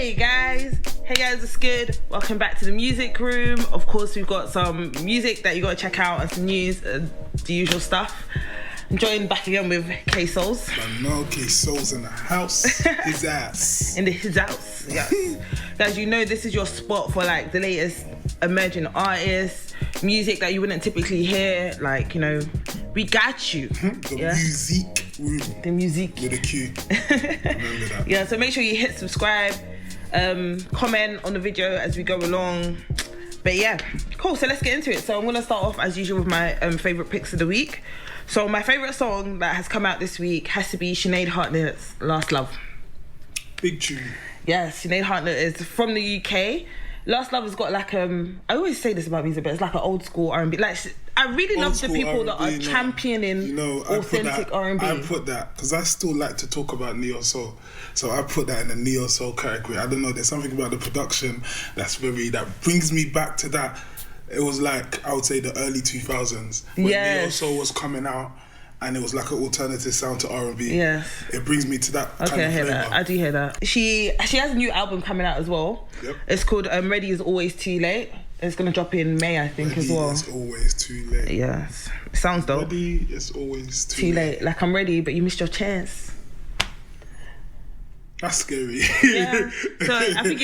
Hey guys, what's good? Welcome back to the music room. Of course, we've got some music that you gotta check out and some news, the usual stuff. I'm joined back again with K.Solz. I know K.Solz in the house. His ass. In his house, yes. Guys, you know this is your spot for like the latest emerging artists, music that you wouldn't typically hear. Like, you know, we got you. Musiq room. The Musiq. With a Q. Remember that. Yeah, so make sure you hit subscribe, comment on the video as we go along. But yeah, cool, so let's get into it. So I'm gonna start off as usual with my favourite picks of the week. So my favourite song that has come out this week has to be Sinead Hartnett's Last Love. Big tune. Yes, Sinead Hartnett is from the UK. Last Love has got like I always say this about music, but it's like an old school R&B. Like, I really love the people R&B, that are championing authentic R&B. I put that because I still like to talk about neo soul, so I put that in the neo soul category. I don't know, there's something about the production that brings me back to that. It was like, I would say, the early 2000s when neo soul was coming out. And it was like an alternative sound to R&B. Yes. It brings me to that kind of I hear flavor. that. I do hear that. She has a new album coming out as well. Yep. It's called Ready Is Always Too Late. It's going to drop in May, I think, as well. Ready is always too late. Yes. It sounds dope. Ready is always too late. Like, I'm ready, but you missed your chance. That's scary. Yeah. So I think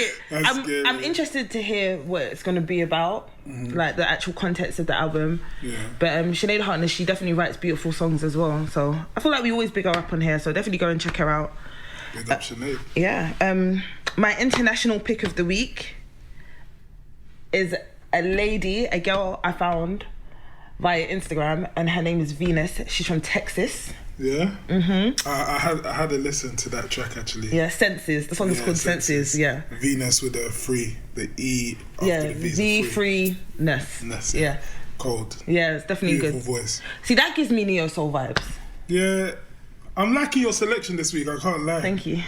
I'm interested to hear what it's going to be about, like the actual context of the album. Yeah. But Sinead Hartnett, she definitely writes beautiful songs as well. So I feel like we always big her up on here. So definitely go and check her out. Big up Sinead. Yeah. My international pick of the week is a girl I found via Instagram, and her name is Venus. She's from Texas. Yeah? Mm-hmm. I had a listen to that track actually. Yeah, Senses. The song is called Senses, yeah. Venus with the E after the V. Freeness. Yeah. Cold. Yeah, it's definitely beautiful good. Voice. See, that gives me neo soul vibes. Yeah. I'm liking your selection this week, I can't lie. Thank you.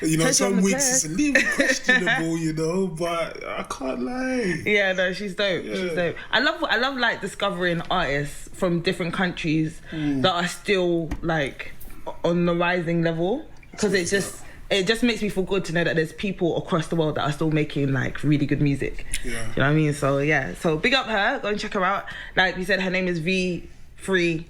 You know, some weeks it's a little questionable, you know, but I can't lie. Yeah, no, she's dope. Yeah. She's dope. I love like discovering artists from different countries that are still like on the rising level, because it just makes me feel good to know that there's people across the world that are still making like really good music. Yeah. You know what I mean? So yeah, so big up her. Go and check her out. Like we said, her name is V Free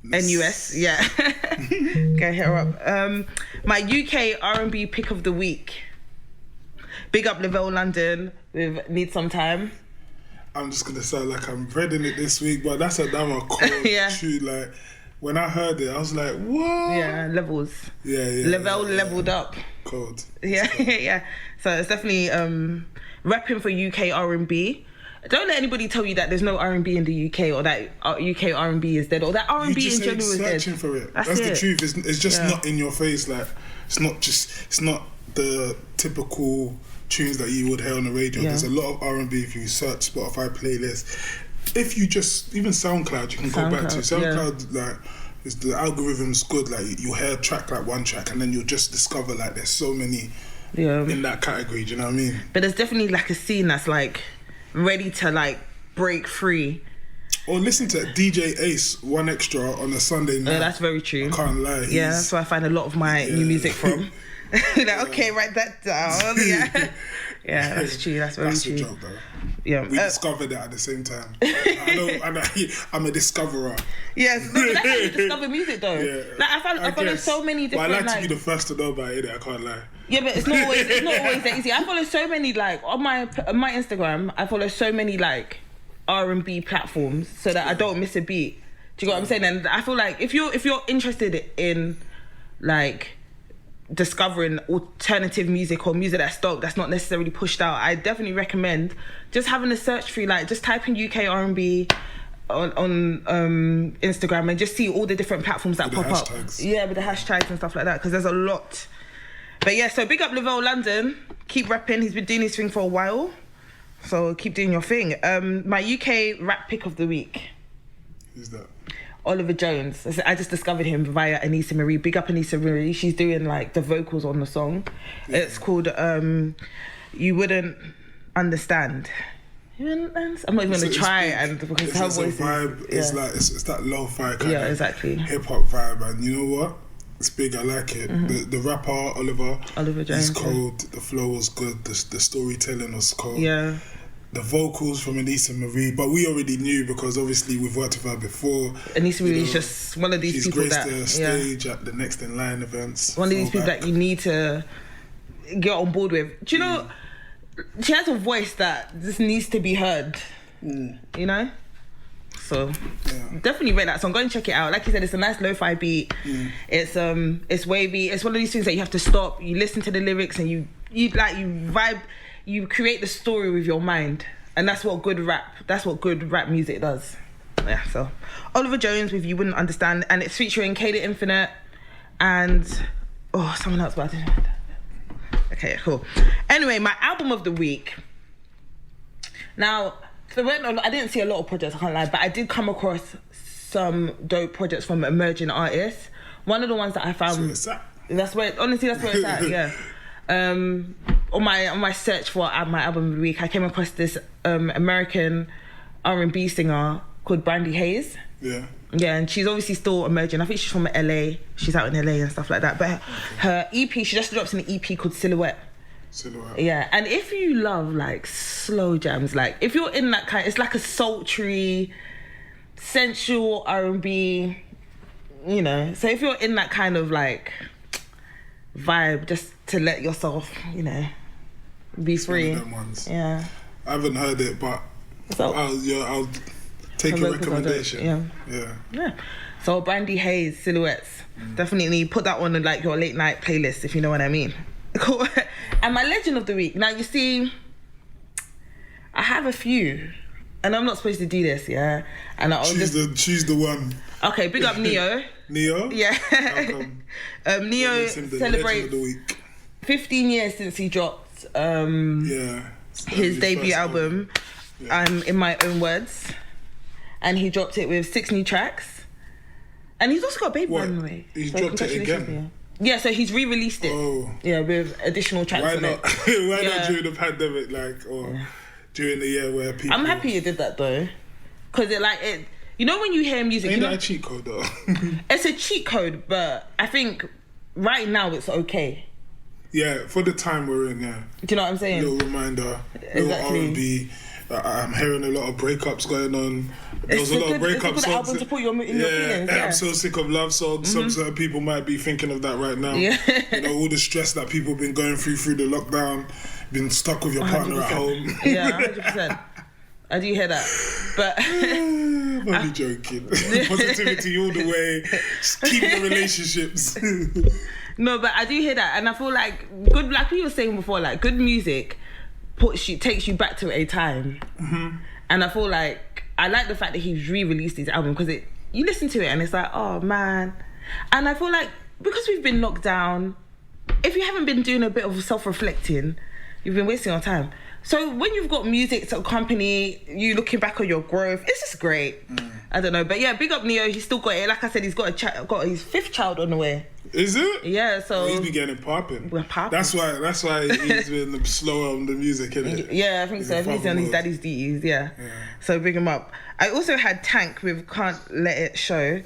NUS, yeah. Go hit her up. My UK R&B pick of the week. Big up Lavelle London with Need Some Time. I'm just gonna sound like I'm reading it this week, but that's another cold tune. Like, when I heard it, I was like, what? Yeah, levels. Yeah. Lavelle leveled up. Cold. Yeah, yeah. So it's definitely repping for UK R&B. Don't let anybody tell you that there's no R&B in the UK, or that UK R&B is dead, or that R&B in general is dead. Searching for it. That's the truth. It's just not in your face. Like, it's not the typical tunes that you would hear on the radio. There's a lot of R&B if you search Spotify playlists. If you just, even SoundCloud, you can go back to SoundCloud. Like, the algorithm's good. Like, you'll hear one track, and then you'll just discover like there's so many in that category. Do you know what I mean? But there's definitely like a scene that's like ready to like break free. Or listen to DJ Ace, One Extra on a Sunday night. That's very true. I can't lie. Yeah, that's where I find a lot of my new music from. Okay, write that down. Yeah, that's true. That's very true. That's the joke, though. Yeah, we discovered that at the same time. I'm a discoverer. Yes, that's how you discover music, though. Yeah, like I follow so many different. But I like to be the first to know about it. I can't lie. Yeah, but it's not always that easy. I follow so many like on my Instagram. I follow so many like R&B platforms so that I don't miss a beat. Do you get what I'm saying? And I feel like if you're interested in like discovering alternative music or music that's dope, that's not necessarily pushed out, I definitely recommend just having a search through, like just type in UK R&B on Instagram and just see all the different platforms that pop up. Yeah, with the hashtags and stuff like that, because there's a lot. But yeah, so big up Lavelle London. Keep repping. He's been doing his thing for a while, so keep doing your thing. My UK rap pick of the week. Who's that? Oliver Jones. I just discovered him via Anissa Marie. Big up Anissa Marie. She's doing like the vocals on the song. Yeah. It's called You Wouldn't Understand. I'm not even gonna try because her voice vibe. It's like it's that lo-fi kind of exactly hip hop vibe, and you know what? It's big. I like it. The rapper Oliver James. He's cold. The flow was good. The storytelling was cold. Yeah. The vocals from Anissa Marie, but we already knew because obviously we've worked with her before. Anissa Marie is just one of these people that... She's graced the stage at the Next in Line events. One of these people that you need to get on board with. Do you know, she has a voice that just needs to be heard, you know? So, definitely rate that song. Go and check it out. Like you said, it's a nice lo-fi beat. It's wavy. It's one of these things that you have to stop, you listen to the lyrics and you vibe. You create the story with your mind, and that's what good rap music does. Yeah, so Oliver Jones with You Wouldn't Understand, and it's featuring K the Infinite and someone else, but I didn't. Okay, cool. Anyway, my album of the week. Now, I didn't see a lot of projects, I can't lie, but I did come across some dope projects from emerging artists. One of the ones that I found, that's where it's at. Yeah. On my search for my album of the week, I came across this American R&B singer called Brandy Hayes. Yeah, and she's obviously still emerging. I think she's from LA. She's out in LA and stuff like that. But her EP, she just dropped an EP called Silhouette. Yeah, and if you love like slow jams, like if you're in that kind, it's like a sultry, sensual R&B, you know. So if you're in that kind of like vibe, just to let yourself, you know, be free. One of them ones. Yeah. I haven't heard it, but I'll take a recommendation. Yeah. So Brandy Hayes, Silhouettes. Definitely put that on in like your late night playlist, if you know what I mean. Cool. And my legend of the week. Now you see, I have a few, and I'm not supposed to do this, yeah. And choose the one. Okay, big up Neo. Neo? Yeah. Neo celebrates 15 years since he dropped his debut album, In My Own Words. And he dropped it with 6 new tracks. And he's also got a baby, by the way. He's dropped it again? Yeah, so he's re-released it. Oh. Yeah, with additional tracks on it. Why not during the pandemic, during the year where people... I'm happy you did that, though. Because you know when you hear music... Ain't that a cheat code, though? It's a cheat code, but I think right now it's okay. Yeah, for the time we're in, yeah. Do you know what I'm saying? Little reminder, little R&B. I'm hearing a lot of breakups going on. There's a lot of breakup songs. Album to put your feelings. Yeah. I'm so sick of love songs. Some certain people might be thinking of that right now. Yeah. You know, all the stress that people have been going through the lockdown, been stuck with your partner 100%. At home. Yeah, 100%. I do hear that, but I'm only joking. Positivity all the way. Just keep the relationships. No, but I do hear that, and I feel like good, like we were saying before, like good music takes you back to a time, and I feel like I like the fact that he's re-released his album because you listen to it and it's like, oh man, and I feel like because we've been locked down, if you haven't been doing a bit of self-reflecting, you've been wasting your time. So when you've got music to accompany you looking back on your growth, it's just great. I don't know, but yeah, big up Neo. He's still got it. Like I said, he's got his 5th child on the way. Is it? Yeah, so he's been getting popping. We're popping. That's why he's been slower on the music, isn't it? Yeah, I think so. He's on his daddy's duties. Yeah. So big him up. I also had Tank with Can't Let It Show.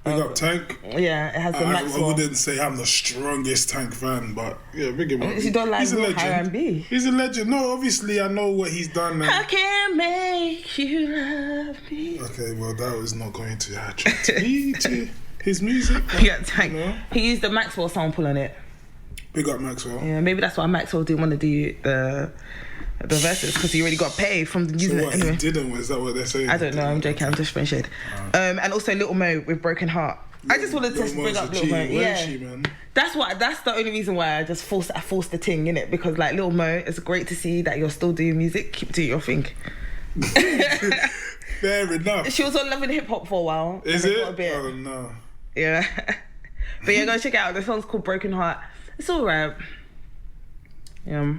Big up Tank. Yeah, it has the Maxwell. I wouldn't say I'm the strongest Tank fan, but yeah, big him up. You don't like R&B. He's a legend. No, obviously I know what he's done. I can't make you love me. Okay, well that was not going to attract me to his music. Yeah, Tank. You know? He used the Maxwell sample on it. Big up Maxwell. Yeah, maybe that's why Maxwell didn't want to do the verses because he already got paid from the music. So what, anyway. He didn't? Is that what they're saying? I don't know. I'm joking. I'm just throwing shade. And also Little Mo with Broken Heart. I just wanted to bring up Little Mo. Yeah, she, man? That's the only reason why I just forced the thing, innit? Because like Little Mo, it's great to see that you're still doing music. Keep doing your thing. Fair enough. She was on Love and Hip Hop for a while. Is it? Oh no. Yeah. But yeah, go check it out. The song's called Broken Heart. It's alright. Yeah.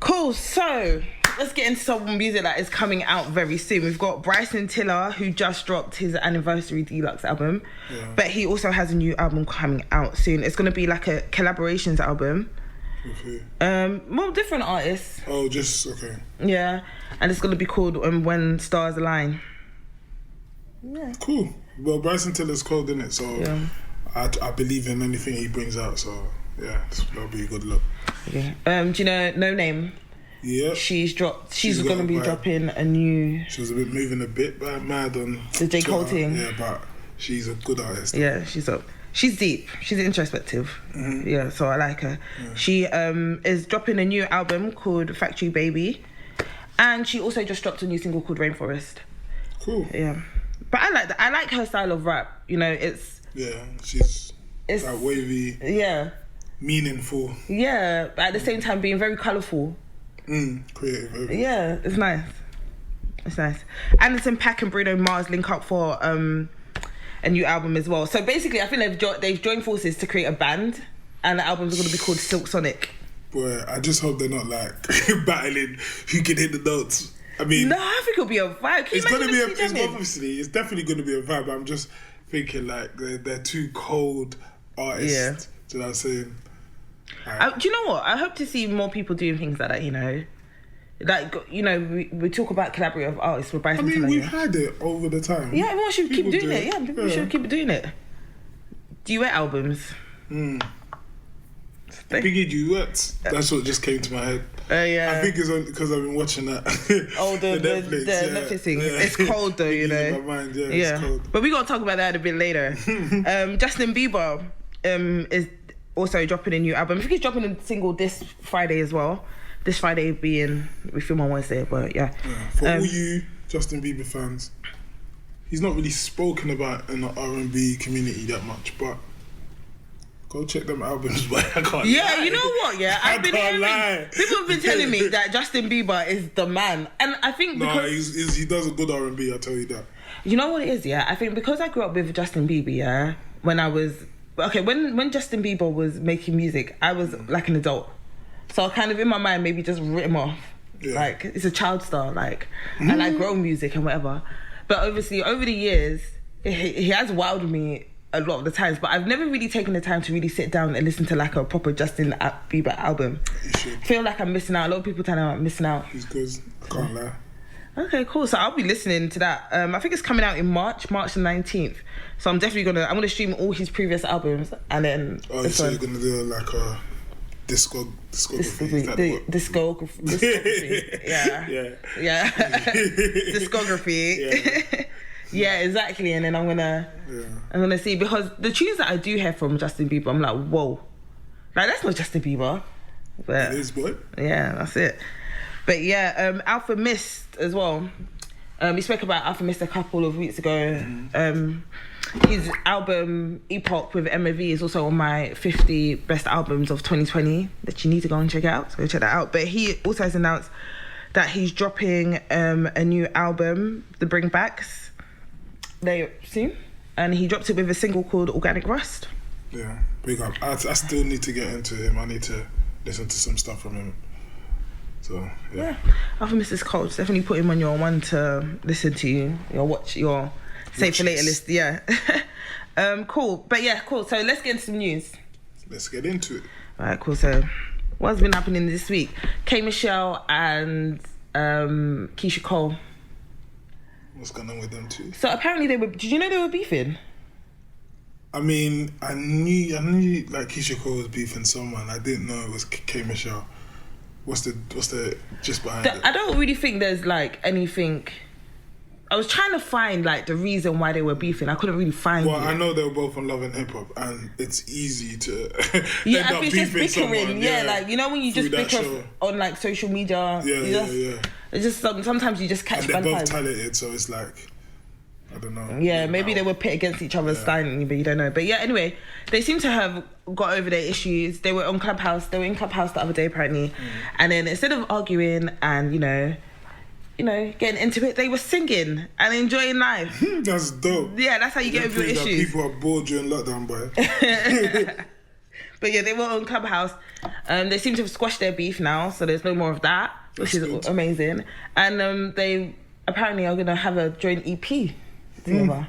Cool, so let's get into some music that is coming out very soon. We've got Bryson Tiller, who just dropped his anniversary deluxe album, but he also has a new album coming out soon. It's going to be like a collaborations album. Okay. More different artists. Oh, just okay. Yeah, and it's going to be called When Stars Align. Yeah. Cool. Well, Bryson Tiller's cold, innit? So I believe in anything he brings out. So yeah, that'll be a good look. Okay. Do you know No Name? Yeah. She's going to be dropping a new... She was moving a bit mad on the J. Cole thing. Yeah, but she's a good artist. Yeah, she's up. She's deep. She's introspective. Mm-hmm. Yeah, so I like her. Yeah. She is dropping a new album called Factory Baby. And she also just dropped a new single called Rainforest. Cool. Yeah. But I like that. I like her style of rap. You know, it's... Yeah, it's like wavy. Yeah. Meaningful. Yeah, but at the same time being very colourful. Creative. Yeah, it's nice. It's nice. Anderson .Paak and Bruno Mars link up for a new album as well. So basically, I think they've joined forces to create a band, and the album's going to be called Silk Sonic. Boy, I just hope they're not like battling who can hit the notes. I mean, no, I think it'll be a vibe. It's going to be it's definitely going to be a vibe. I'm just thinking like they're two cold artists. Yeah. Do you know what I'm saying? Do you know what? I hope to see more people doing things like that, you know. Like, you know, we talk about collaborative artists with Bryson Tiller. We've had it over the time. Yeah, everyone should keep doing it. Yeah, people should keep doing it. Duet albums. Biggie duets. That's what just came to my head. Yeah. I think it's because I've been watching that. The Netflix thing. Yeah. It's cold though, you know. In my mind, it's cold. But we're gonna talk about that a bit later. Justin Bieber is also dropping a new album. I think he's dropping a single this Friday as well. This Friday being, we film on Wednesday, but yeah. For all you Justin Bieber fans, he's not really spoken about in the R&B community that much, but go check them albums, but I can't lie. You know what, I've been hearing, people have been telling me that Justin Bieber is the man. And I think because... he does a good R&B, I'll tell you that. You know what it is, I think because I grew up with Justin Bieber, when I was... Okay, when Justin Bieber was making music, I was like an adult. So I kind of, in my mind, maybe just writ him off. Yeah. Like, it's a child star, like, I like grown music and whatever. But obviously, over the years, he has wowed me a lot of the times, but I've never really taken the time to really sit down and listen to like a proper Justin Bieber album. You should. I feel like I'm missing out. A lot of people tell me I'm missing out. He's good. I can't lie. Okay, cool. So I'll be listening to that. I think it's coming out in March the 19th. So I'm definitely I'm gonna stream all his previous albums and then. Oh, so you're gonna do like a discography. Discography. Yeah. Discography. Yeah, exactly. And then I'm gonna see, because the tunes that I do hear from Justin Bieber, I'm like, whoa, like that's not Justin Bieber. But it is, boy. Yeah, that's it. But yeah, Alpha Mist as well. We spoke about Alpha Mist a couple of weeks ago. His album Epoch with MOV is also on my 50 best albums of 2020 that you need to go and check out. So go check that out. But he also has announced that he's dropping a new album, The Bring Backs, soon. And he dropped it with a single called Organic Rust. Yeah, big up. I still need to get into him. I need to listen to some stuff from him. So yeah. Alpha Mr. Ksoulz, definitely put him on your one to listen to, your save for later list. Yeah. Cool. But yeah, cool. So let's get into some news. Let's get into it. Alright, cool. So what's been happening this week? K.Michelle and Keisha Cole. What's going on with them two? So apparently did you know they were beefing? I mean, I knew like Keisha Cole was beefing someone. I didn't know it was K.Michelle. What's the gist behind it? I don't really think there's like anything. I was trying to find like the reason why they were beefing. I couldn't really find it. Well, I know they were both on Love and Hip Hop, and it's easy to end up beefing someone. Yeah, like you know when you just bicker on like social media. Yeah. It's just sometimes you just catch. And they're both talented, so it's like I don't know. Yeah, maybe they were pit against each other's styling, but you don't know. But yeah, anyway, they seem to have got over their issues. They were on Clubhouse. They were in Clubhouse the other day apparently, and then instead of arguing and you know, getting into it, they were singing and enjoying life. That's dope. Yeah, that's how you get over your issues. People are bored during lockdown, boy. But yeah, they were on Clubhouse. They seem to have squashed their beef now, so there's no more of that, which is amazing. And they apparently are going to have a joint EP together.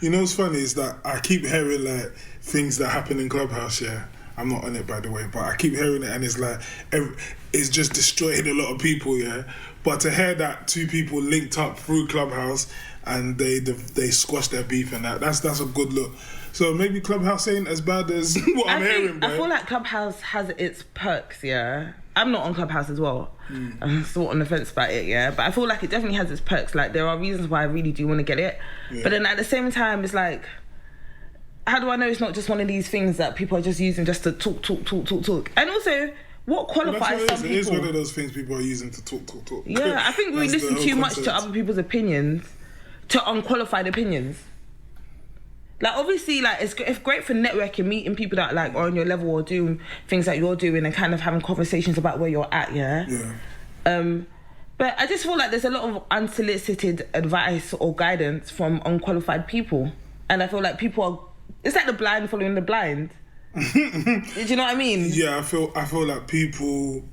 You know what's funny is that I keep hearing like things that happen in Clubhouse, yeah. I'm not on it, by the way, but I keep hearing it and it's like, it's just destroying a lot of people, yeah. But to hear that two people linked up through Clubhouse and they squashed their beef and that's a good look. So maybe Clubhouse ain't as bad as what I'm hearing, bro. I feel like Clubhouse has its perks, yeah. I'm not on Clubhouse as well. I'm sort of on the fence about it, yeah. But I feel like it definitely has its perks. Like, there are reasons why I really do want to get it. Yeah. But then at the same time, it's like, how do I know it's not just one of these things that people are just using just to talk? And also, what qualifies some people? It is one of those things people are using to talk. Yeah, I think we listen too much to other people's opinions, to unqualified opinions. Like, obviously, like, it's great for networking, meeting people that, like, are on your level or doing things that you're doing and kind of having conversations about where you're at, yeah? Yeah. But I just feel like there's a lot of unsolicited advice or guidance from unqualified people. And I feel like people are... It's like the blind following the blind. Do you know what I mean? Yeah, I feel like people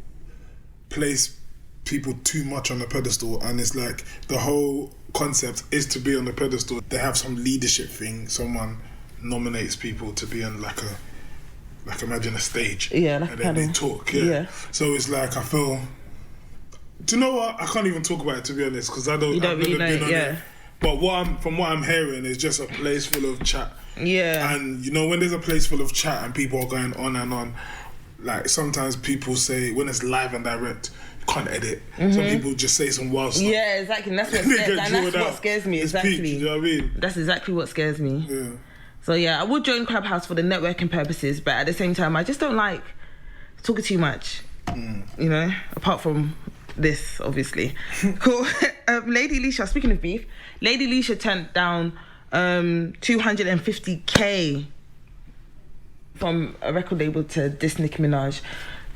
place people too much on a pedestal, and it's like the whole concept is to be on the pedestal. They have some leadership thing. Someone nominates people to be on like imagine a stage. Yeah, like and then they talk. Yeah. So it's like I feel. Do you know what? I can't even talk about it, to be honest, because I don't. You don't really know it, yeah. But from what I'm hearing, is just a place full of chat. Yeah. And you know, when there's a place full of chat and people are going on and on, like sometimes people say when it's live and direct, you can't edit. Some people just say some wild stuff. Yeah, exactly. And that's what scares me. Exactly. Peak, you know what I mean? That's exactly what scares me. Yeah. So yeah, I would join Clubhouse for the networking purposes, but at the same time, I just don't like talking too much. You know, apart from this, obviously. Cool. Lady Leisha, speaking of beef, Lady Leisha turned down 250k from a record label to diss Nicki Minaj.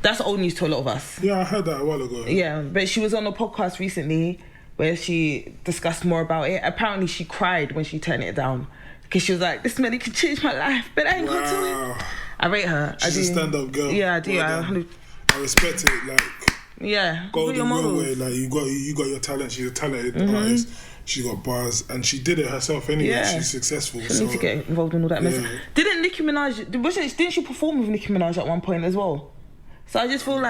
That's old news to a lot of us. Yeah, I heard that a while ago. Yeah, but she was on a podcast recently where she discussed more about it. Apparently she cried when she turned it down because she was like, this money could change my life, but I ain't gonna do it. I rate her. She's a stand-up girl. Yeah, I do. I respect it. Like, yeah, go the real way. Like, you got your talent. She's a talented artist. She got bars and she did it herself anyway. Yeah. She's successful. She need to get involved in all that mess. Didn't Nicki Minaj? Didn't she perform with Nicki Minaj at one point as well? So I just feel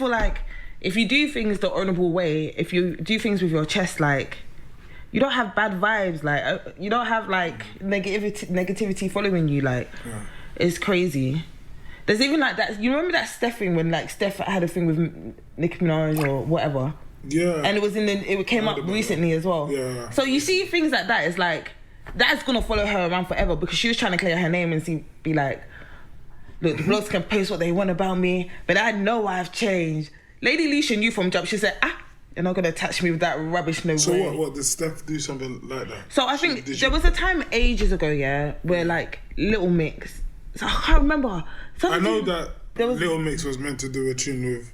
like, if you do things the honourable way, if you do things with your chest, like, you don't have bad vibes, like, you don't have like negativity following you, like, it's crazy. There's even like that. You remember that Steph thing when like Steph had a thing with Nicki Minaj or whatever? Yeah. And it came up recently as well. Yeah. So you see things like that, it's like, that's gonna follow her around forever because she was trying to clear her name and be like, look, the blogs can post what they want about me, but I know I've changed. Lady Leisha knew from jump. She said, you're not gonna attach me with that rubbish, no way. So what did Steph do something like that? So I think there was a time ages ago, where like Little Mix, so I can't remember. I know that Little Mix was meant to do a tune with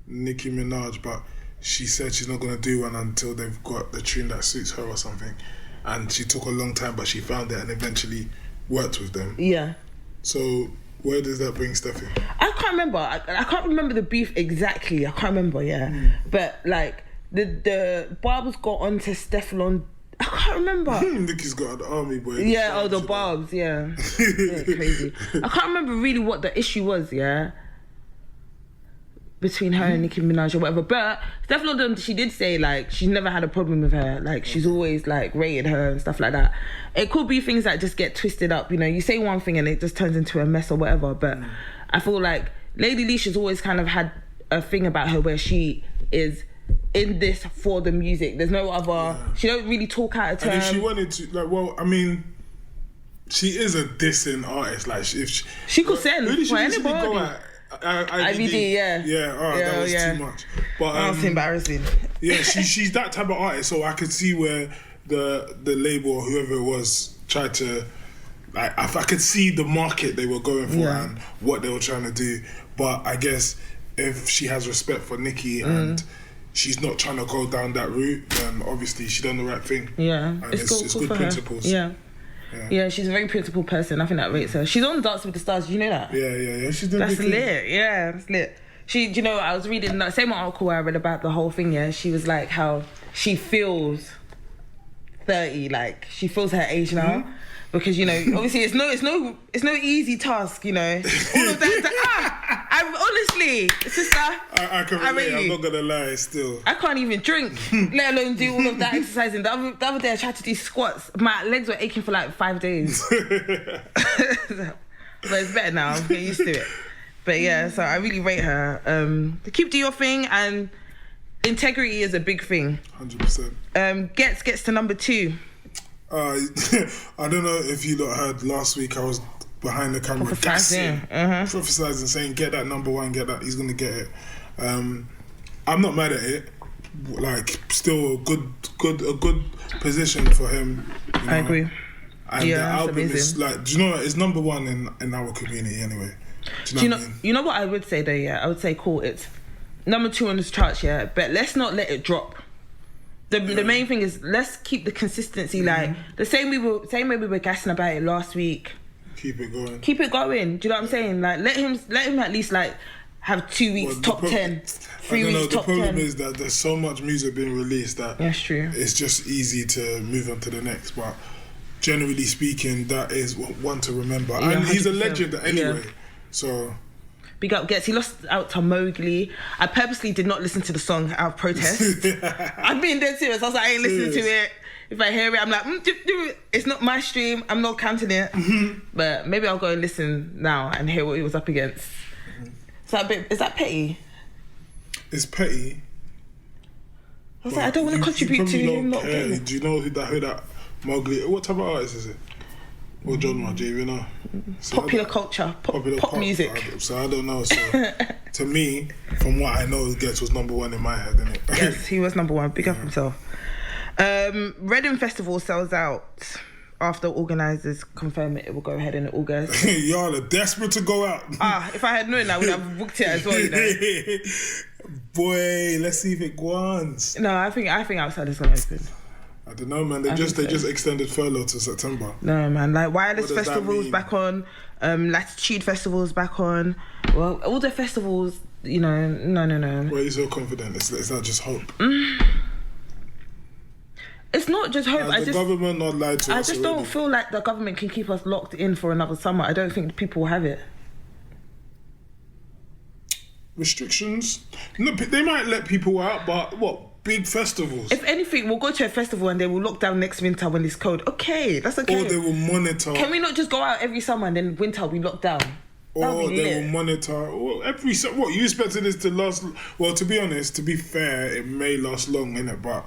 Nicki Minaj, but she said she's not going to do one until they've got the tune that suits her or something. And she took a long time, but she found it and eventually worked with them. Yeah. So where does that bring Steffi? I can't remember. I can't remember the beef exactly. I can't remember, But like the Barbs got onto Stefflon. I can't remember. Nicki's got an army, boy. Yeah, the Barbs, yeah. Crazy. I can't remember really what the issue was, between her and Nicki Minaj or whatever. But Stefflon, she did say like she's never had a problem with her. Like she's always like rated her and stuff like that. It could be things that just get twisted up. You know, you say one thing and it just turns into a mess or whatever. But I feel like Lady Leisha's always kind of had a thing about her where she is in this for the music. There's no other. She don't really talk out of turn. And if she wanted to, like, well, I mean, she is a dissing artist. Like, if she could send for anybody. Go at IBD, yeah. Alright, that was too much. But that's embarrassing. Yeah, she's that type of artist. So I could see where the label or whoever it was tried to, like, I could see the market they were going for and what they were trying to do. But I guess if she has respect for Nicki and she's not trying to go down that route, then obviously she done the right thing. Yeah, and it's good principles. Yeah, she's a very principled person. I think that rates her. She's on Dance with the Stars. Do you know that? Yeah. She's doing that's lit. Yeah, that's lit. You know, I was reading that same article where I read about the whole thing. Yeah, she was like how she feels 30, like she feels her age now. Because, you know, obviously it's no easy task, you know. All of that. I honestly, sister, I can relate. I'm not gonna lie. Still, I can't even drink, let alone do all of that exercising. The other day I tried to do squats. My legs were aching for like 5 days. But it's better now. I'm getting used to it. But yeah, so I really rate her. Keep doing your thing, and integrity is a big thing. 100%. Gets to number 2. I don't know if you lot heard last week. I was behind the camera gassing, prophesizing, saying, "Get that number 1, get that. He's gonna get it." I'm not mad at it. Like, still a good position for him. You know? I agree. And the album is like, do you know what? It's number 1 in our community anyway. Do you know what I mean? You know what I would say though? Yeah, I would say cool. It's number 2 on this charts. Yeah, but let's not let it drop. The main thing is let's keep the consistency. Like the same way we were gassing about it last week. Keep it going. Keep it going. Do you know what I'm saying? Like let him at least like have 2 weeks top 10, 3 weeks top 10. The problem is that there's so much music being released that that's true. It's just easy to move on to the next. But generally speaking, that is one to remember. Yeah, and he's a legend anyway. Yeah. So big up Gets. He lost out to Mowgli. I purposely did not listen to the song out of protest. I'm being dead serious. I was like, I ain't listening to it. If I hear it, I'm like, it's not my stream. I'm not counting it. But maybe I'll go and listen now and hear what he was up against. Is that petty? It's petty. I was like, I don't want to contribute to him not getting it. Do you know who that Mowgli? What type of artist is it? What genre do you even know? Popular culture, pop music. So I don't know. So to me, from what I know, Gets was number 1 in my head, innit? Yes, he was number 1. Big up himself. Reading Festival sells out after organisers confirm it will go ahead in August. Y'all are desperate to go out. If I had known, I would have booked it as well, you know. Boy, let's see if it goes. No, I think outside is gonna open. I don't know, man. They just extended furlough to September. No, man. Like Wireless Festival's back on. Latitude Festival's back on. Well, all the festivals, you know. No. Why are you so confident? Is that just hope? It's not just hope. The government not lied to us. I just don't feel like the government can keep us locked in for another summer. I don't think people will have it. Restrictions? No, they might let people out, but what? Big festivals. If anything, we'll go to a festival and they will lock down next winter when it's cold. Okay, that's okay. Or they will monitor. Can we not just go out every summer and then winter we lock down? Or they will monitor. Every what you expected this to last? Well, to be honest, to be fair, it may last long, innit? But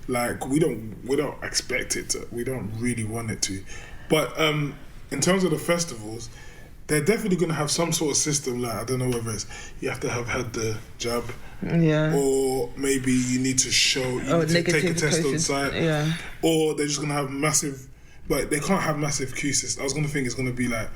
like we don't expect it to. We don't really want it to. But in terms of the festivals, they're definitely going to have some sort of system. Like I don't know whether it's you have to have had the jab. Yeah. Or maybe you need to take a test on site. Yeah. Or they're just gonna have massive, but they can't have massive queue systems. I was gonna think it's gonna be like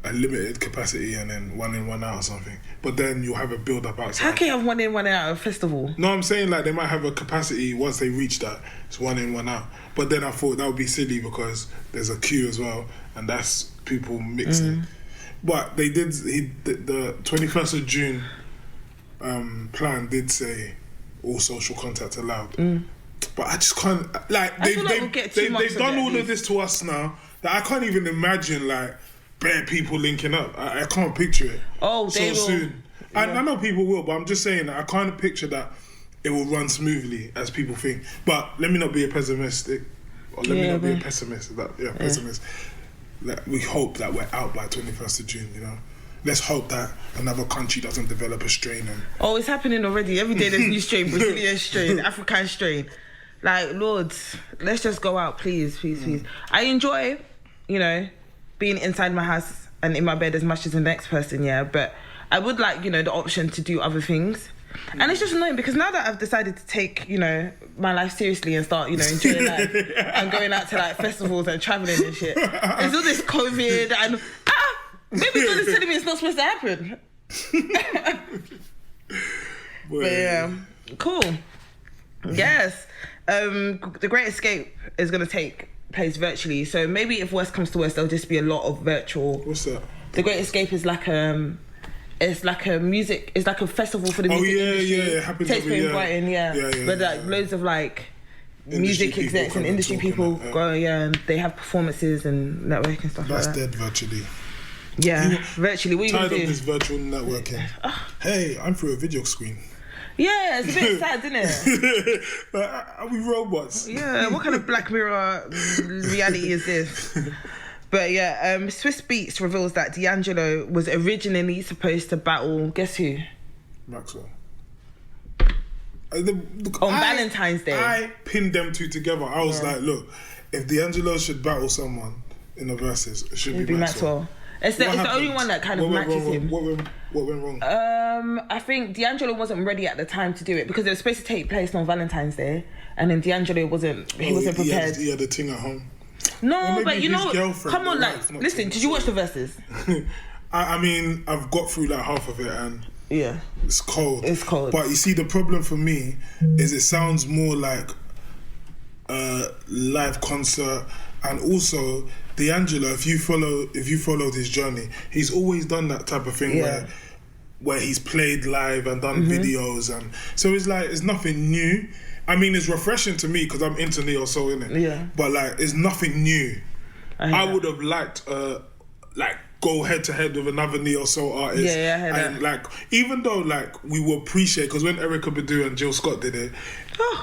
a limited capacity and then 1 in 1 out or something. But then you'll have a build up outside. How can you have 1 in 1 out of a festival? No, I'm saying like they might have a capacity once they reach that. It's 1 in 1 out. But then I thought that would be silly because there's a queue as well, and that's people mixing. But they did. The 21st of June. Plan did say all social contact allowed, but I just can't. Like they've done all of this to us now that I can't even imagine like bare people linking up. I can't picture it. Oh, they will. Soon. Yeah. I know people will, but I'm just saying that I can't picture that it will run smoothly as people think. But let me not be a pessimistic, or let me not be a pessimist. Pessimist. Like, we hope that we're out by 21st of June. You know. Let's hope that another country doesn't develop a strain. It's happening already. Every day there's a new strain, Brazilian strain, African strain. Like, Lord, let's just go out, please. I enjoy, being inside my house and in my bed as much as the next person, yeah. But I would like, the option to do other things. And it's just annoying because now that I've decided to take, my life seriously and start, enjoying life and going out to like festivals and traveling and shit. There's all this COVID and maybe God is telling me it's not supposed to happen. But yeah, cool. Yes. The Great Escape is going to take place virtually. So maybe if worst comes to worst, there'll just be a lot of virtual. What's that? The Great Escape is like it's like a festival for the music industry. It happens takes place in Brighton, but like loads of like music execs and industry people go, and they have performances and network and stuff like that. That's dead virtually. Yeah, virtually. What are you tired gonna of do? this virtual networking. Hey, I'm through a video screen. Yeah, it's a bit sad, isn't it? Are we robots? Yeah, what kind of Black Mirror reality is this? But yeah, Swiss Beats reveals that D'Angelo was originally supposed to battle, guess who? Maxwell. On Valentine's Day. I pinned them two together. I was like, look, if D'Angelo should battle someone in the verses, it should be Maxwell. It's the only one that kind of matches him. What went wrong? I think D'Angelo wasn't ready at the time to do it because it was supposed to take place on Valentine's Day, and then D'Angelo wasn't prepared. He had a thing at home. No, but you know, come on, like, listen, did you watch the verses? I mean, I've got through like half of it, and yeah, it's cold. It's cold. But you see, the problem for me is it sounds more like a live concert, and also D'Angelo. If you followed his journey, he's always done that type of thing where he's played live and done videos, and so it's like it's nothing new. I mean, it's refreshing to me because I'm into neo soul, innit? Yeah. But like, it's nothing new. I would have liked like go head to head with another neo soul artist. Yeah, I heard and that. Like, even though like we will appreciate, because when Erykah Badu and Jill Scott did it,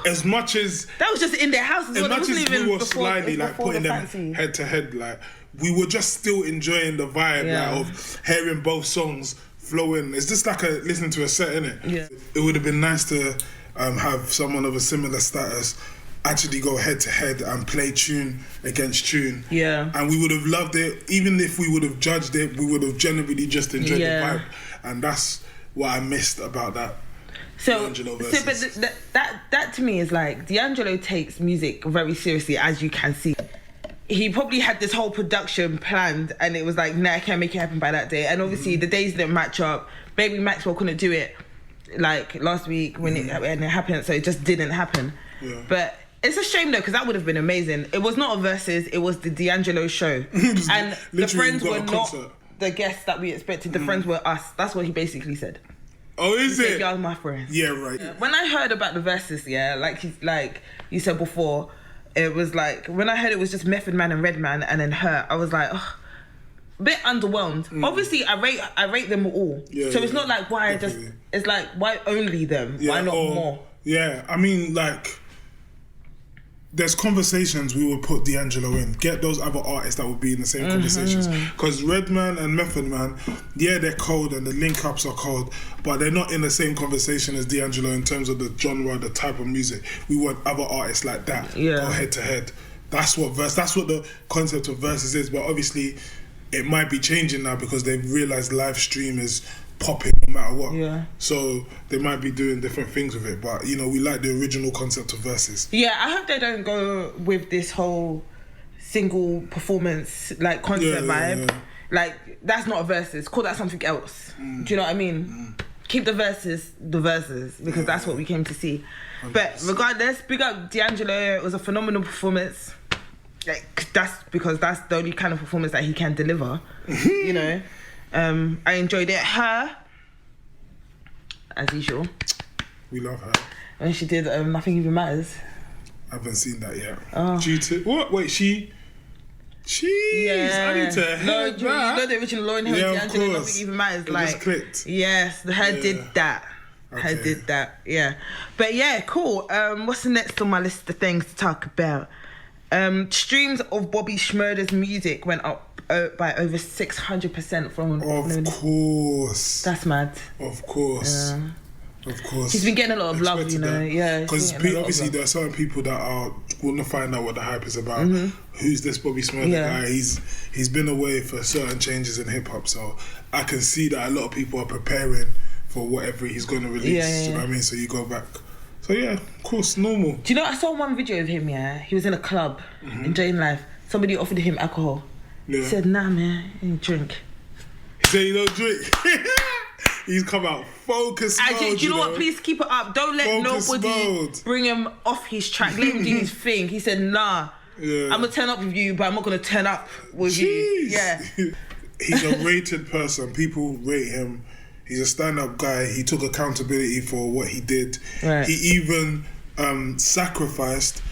as much as that was just in their house as well. Much as we were slyly like putting them fancy. head to head, like we were just still enjoying the vibe like, of hearing both songs flowing. It's just like listening to a set, innit? Yeah. It would have been nice to have someone of a similar status actually go head to head and play tune against tune. Yeah. And we would have loved it. Even if we would have judged it, we would have generally just enjoyed the vibe. And that's what I missed about that. D'Angelo versus. But that to me is like, D'Angelo takes music very seriously, as you can see. He probably had this whole production planned, and it was like, nah, I can't make it happen by that day. And obviously the days didn't match up. Baby Maxwell couldn't do it like last week when it happened, so it just didn't happen. Yeah. But it's a shame though, because that would have been amazing. It was not a versus, it was the D'Angelo show. And the friends were not the guests that we expected. The friends were us. That's what he basically said. Oh, is it? Y'all my friends. Yeah, right. When I heard about the verses, like you said before, it was like, when I heard it was just Method Man and Redman and then her, I was like, oh, a bit underwhelmed. Obviously, I rate them all. Yeah, so it's not like why definitely. It's like, why only them? Why not more? Yeah, I mean, like, there's conversations we would put D'Angelo in. Get those other artists that would be in the same conversations. Because Redman and Method Man, they're cold and the link ups are cold, but they're not in the same conversation as D'Angelo in terms of the genre, the type of music. We want other artists like that go head to head. That's what the concept of verses is. But obviously, it might be changing now because they've realised live stream is popping no matter what. Yeah. So they might be doing different things with it. But, you know, we like the original concept of verses. Yeah, I hope they don't go with this whole single performance, like, concert vibe. Yeah. Like, that's not a verses. Call that something else. Do you know what I mean? Keep the verses, because that's what we came to see. 100%. But regardless, big up D'Angelo. It was a phenomenal performance. Like, that's because that's the only kind of performance that he can deliver. You know? I enjoyed it. Her, as usual. We love her. And she did Nothing Even Matters. I haven't seen that yet. Oh. Due to what? Wait, Jeez, I need to hear that. You know the original Lauryn Hill, D'Angelo, Nothing Even Matters. It like, just clicked. Yes, her did that. Okay. Her did that. Yeah, but yeah, cool. What's the next on my list of things to talk about? Streams of Bobby Shmurda's music went up by over 600% from. Of course. That's mad. Of course. Yeah. Of course. He's been getting a lot of love, you know. Yeah. Because obviously there are certain people that want to find out what the hype is about. Who's this Bobby Shmurda guy? He's been away for certain changes in hip hop, so I can see that a lot of people are preparing for whatever he's going to release. You know what I mean? So you go back. So yeah, of course, normal. Do you know, I saw one video of him, he was in a club, enjoying life. Somebody offered him alcohol. He said, nah, man, I ain't drink. He said he don't drink. He's come out focus mode. Do you know what? Please keep it up. Don't let nobody bring him off his track. Let him do his thing. He said, nah, I'm going to turn up with you, but I'm not going to turn up with you. Yeah. He's a rated person. People rate him. He's a stand-up guy. He took accountability for what he did. Right. He even sacrificed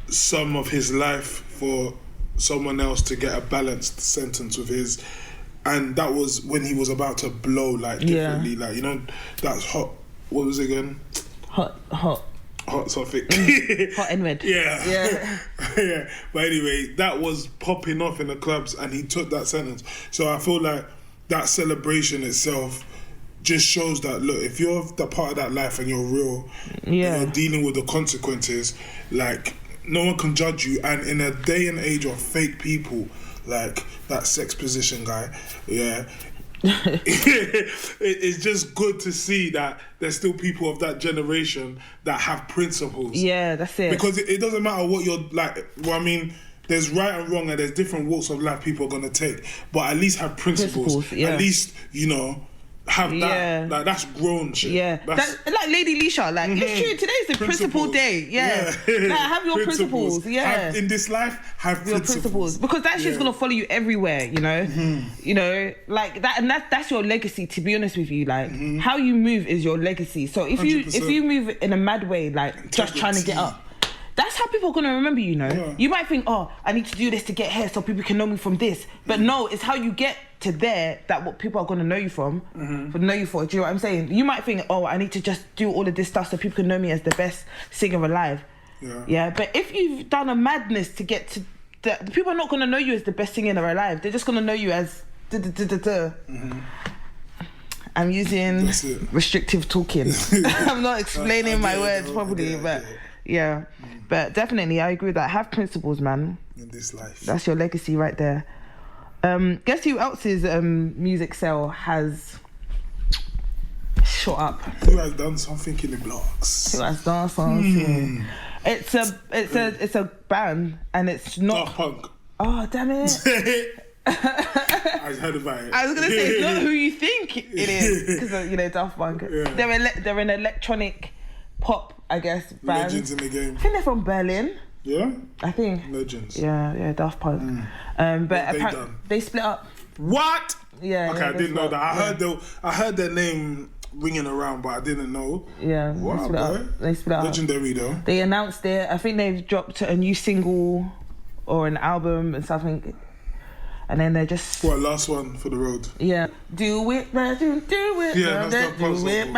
some of his life for someone else to get a balanced sentence with his and that was when he was about to blow like differently. Like, you know, that's hot. What was it again? Hot something. Hot N-word. Yeah. But anyway, that was popping off in the clubs, and he took that sentence. So I feel like that celebration itself just shows that, look, if you're the part of that life and you're real, and you're dealing with the consequences, like, no one can judge you. And in a day and age of fake people, like that sex position guy, it's just good to see that there's still people of that generation that have principles. Yeah, that's it. Because it doesn't matter what you're like. Well, I mean, there's right and wrong, and there's different walks of life people are gonna take, but at least have principles. At least, you know, have that. Like, that's grown shit. Yeah, that's like Lady Leisha. Like, it's true. Today's the principle day. Like, have your principles. In this life, have your principles, because that shit's gonna follow you everywhere. You know, you know, like that, and that's your legacy. To be honest with you, like how you move is your legacy. So if 100%. if you move in a mad way, like just trying to get up, that's how people are going to remember you, know? You might think, oh, I need to do this to get here so people can know me from this. But no, it's how you get to there that what people are going to know you from, know you for. Do you know what I'm saying? You might think, oh, I need to just do all of this stuff so people can know me as the best singer alive. Yeah. But if you've done a madness to get to... The people are not going to know you as the best singer alive. They're just going to know you as... I'm using restrictive talking. I'm not explaining my words properly, but... Yeah, but definitely I agree with that. Have principles, man. In this life. That's your legacy right there. Guess who else's music sale has shot up? Who has done something in the blocks? Who has done something? It's a band, and it's not Daft Punk. Oh, damn it. I heard about it. I was gonna say it's not who you think it is, because you know Daft Punk. They're an electronic pop, I guess, band. Legends in the game. I think they're from Berlin. Yeah? I think. Legends. Yeah, Daft Punk. But they split up. What? Yeah. Okay, I didn't know that. I heard their name ringing around, but I didn't know. Yeah. Wow, they split up. Legendary though. They announced it. I think they've dropped a new single or an album and something. And then they're just... What, last one for the road? Yeah. Do it, do it. Yeah, that's do it,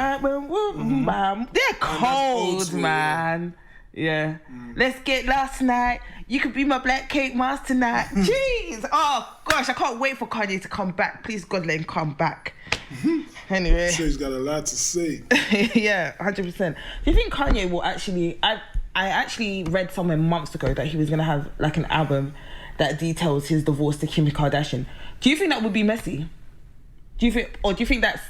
They're cold, man. Yeah. Let's get lost tonight. You could be my black cake moss tonight. Jeez. Oh, gosh, I can't wait for Kanye to come back. Please, God, let him come back. Anyway. So he's got a lot to say. Yeah, 100%. Do you think Kanye will actually... I actually read somewhere months ago that he was going to have, like, an album that details his divorce to Kim Kardashian. Do you think that would be messy? Do you think that's...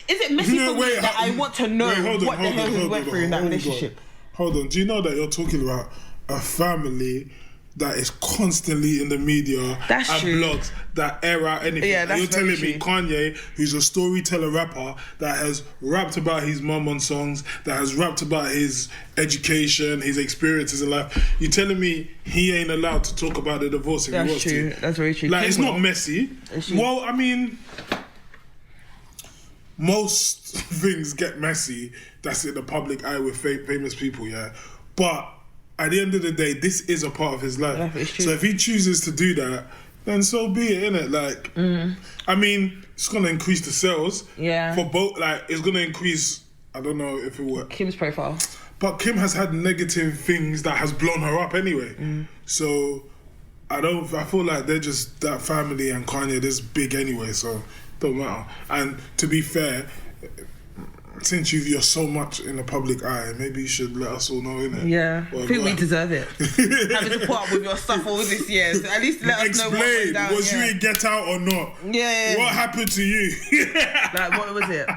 Is it messy for me that I want to know what the hell he went through in that relationship? Hold on. Do you know that you're talking about a family that is constantly in the media that's and true. blogs that air out anything? Yeah, that's you're telling true. me Kanye, who's a storyteller rapper that has rapped about his mum on songs, that has rapped about his education, his experiences in life, you're telling me he ain't allowed to talk about the divorce if he wants to? That's very true. Like, it's not messy. Well, I mean, most things get messy that's in the public eye with famous people, yeah? But at the end of the day, this is a part of his life. Yeah, it's true. So if he chooses to do that, then so be it, innit? Like, I mean, it's going to increase the sales. Yeah. For both, like, it's going to increase, I don't know if it will. Kim's profile. But Kim has had negative things that has blown her up anyway. So I feel like they're just, that family and Kanye, they're big anyway, so don't matter. And to be fair, since you're so much in the public eye, maybe you should let us all know, innit? Yeah, I think we deserve it. Having to put up with your stuff all this year, so at least let us know what went down. Was you in Get Out or not? Yeah. What happened to you? Like, what was it?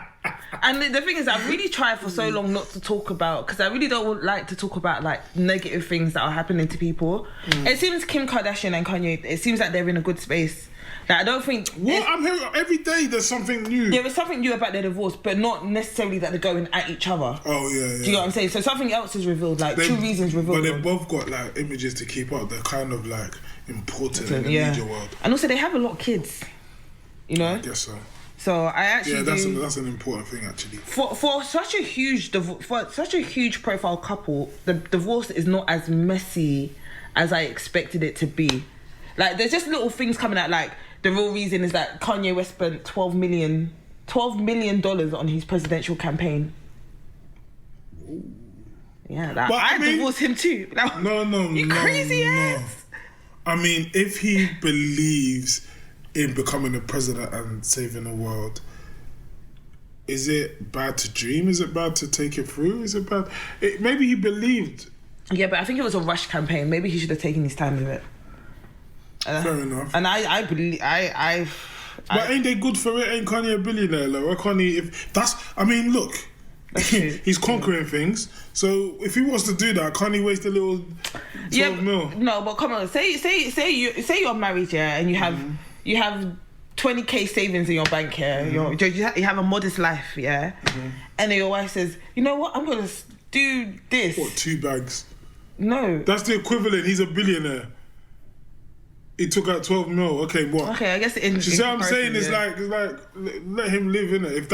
And the thing is, I've really tried for so long not to talk about, because I really don't like to talk about, like, negative things that are happening to people. It seems Kim Kardashian and Kanye, it seems like they're in a good space. Like, I don't think... What? I'm hearing every day there's something new. There is something new about their divorce, but not necessarily that they're going at each other. Oh, yeah. Do you know what I'm saying? So something else is revealed, like two reasons revealed. But they've both got, like, images to keep up. They're kind of, like, important in the media world. And also, they have a lot of kids, you know? I guess so. So I actually that's an important thing, actually. For such a huge profile couple, the divorce is not as messy as I expected it to be. Like, there's just little things coming out, like the real reason is that Kanye West spent $12 million on his presidential campaign. Yeah, like, I divorce him too. Like, No. You crazy ass. I mean, if he believes in becoming a president and saving the world, is it bad to dream? Is it bad to take it through? Is it bad? Maybe he believed. Yeah, but I think it was a rush campaign. Maybe he should have taken his time with it. Fair enough. And I believe But ain't they good for it? Ain't Kanye a billionaire? Like, why can't he? If that's, I mean, look, he's conquering things. So if he wants to do that, can't he waste a little 12 mil? No, but come on. Say you're married, yeah, and you have 20k savings in your bank, yeah. You have a modest life, yeah, and then your wife says, you know what, I'm gonna do this. What, 2 bags? No, that's the equivalent. He's a billionaire. He took out 12 mil. Okay, what? Okay, I guess you see what I'm saying? It's like let him live in it.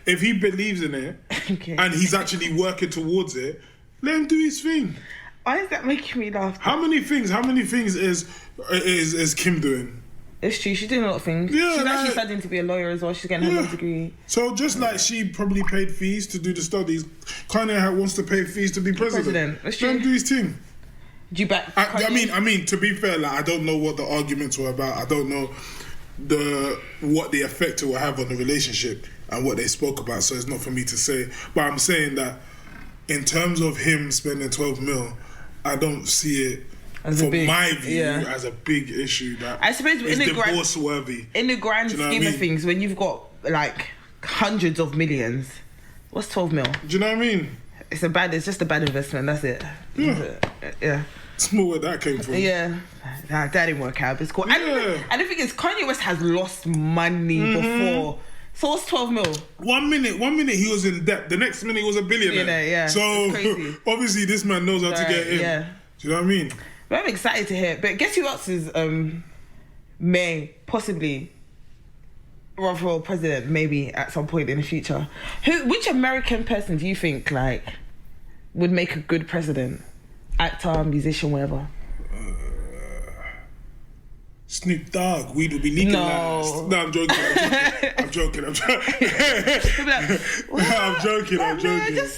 If he believes in it, okay, and he's actually working towards it, let him do his thing. Why is that making me laugh? How many things is Kim doing? It's true, she's doing a lot of things. Yeah, she's actually studying to be a lawyer as well. She's getting her law degree. So just like she probably paid fees to do the studies, Kanye wants to pay fees to be president. That's true. Let him do his thing. Do you back? I mean, to be fair, like, I don't know what the arguments were about. I don't know what the effect it will have on the relationship and what they spoke about. So it's not for me to say. But I'm saying that in terms of him spending 12 mil, I don't see it, from my view, as a big issue that I suppose is divorce worthy. In the grand scheme of things, when you've got like hundreds of millions, what's 12 mil? Do you know what I mean? It's just a bad investment. That's it. Yeah. It's more where that came from. Yeah. Nah, that didn't work out. It's cool. Yeah. And the thing is, Kanye West has lost money before. So what's 12 mil? One minute he was in debt. The next minute he was a billionaire. Yeah. So obviously this man knows how to get in. Yeah. Do you know what I mean? But I'm excited to hear it. But guess who else is may possibly run for president maybe at some point in the future? Which American person do you think like would make a good president? Actor, musician, whatever. Snoop Dogg, weed will be legalized. No, I'm joking. I'm joking. I'm joking.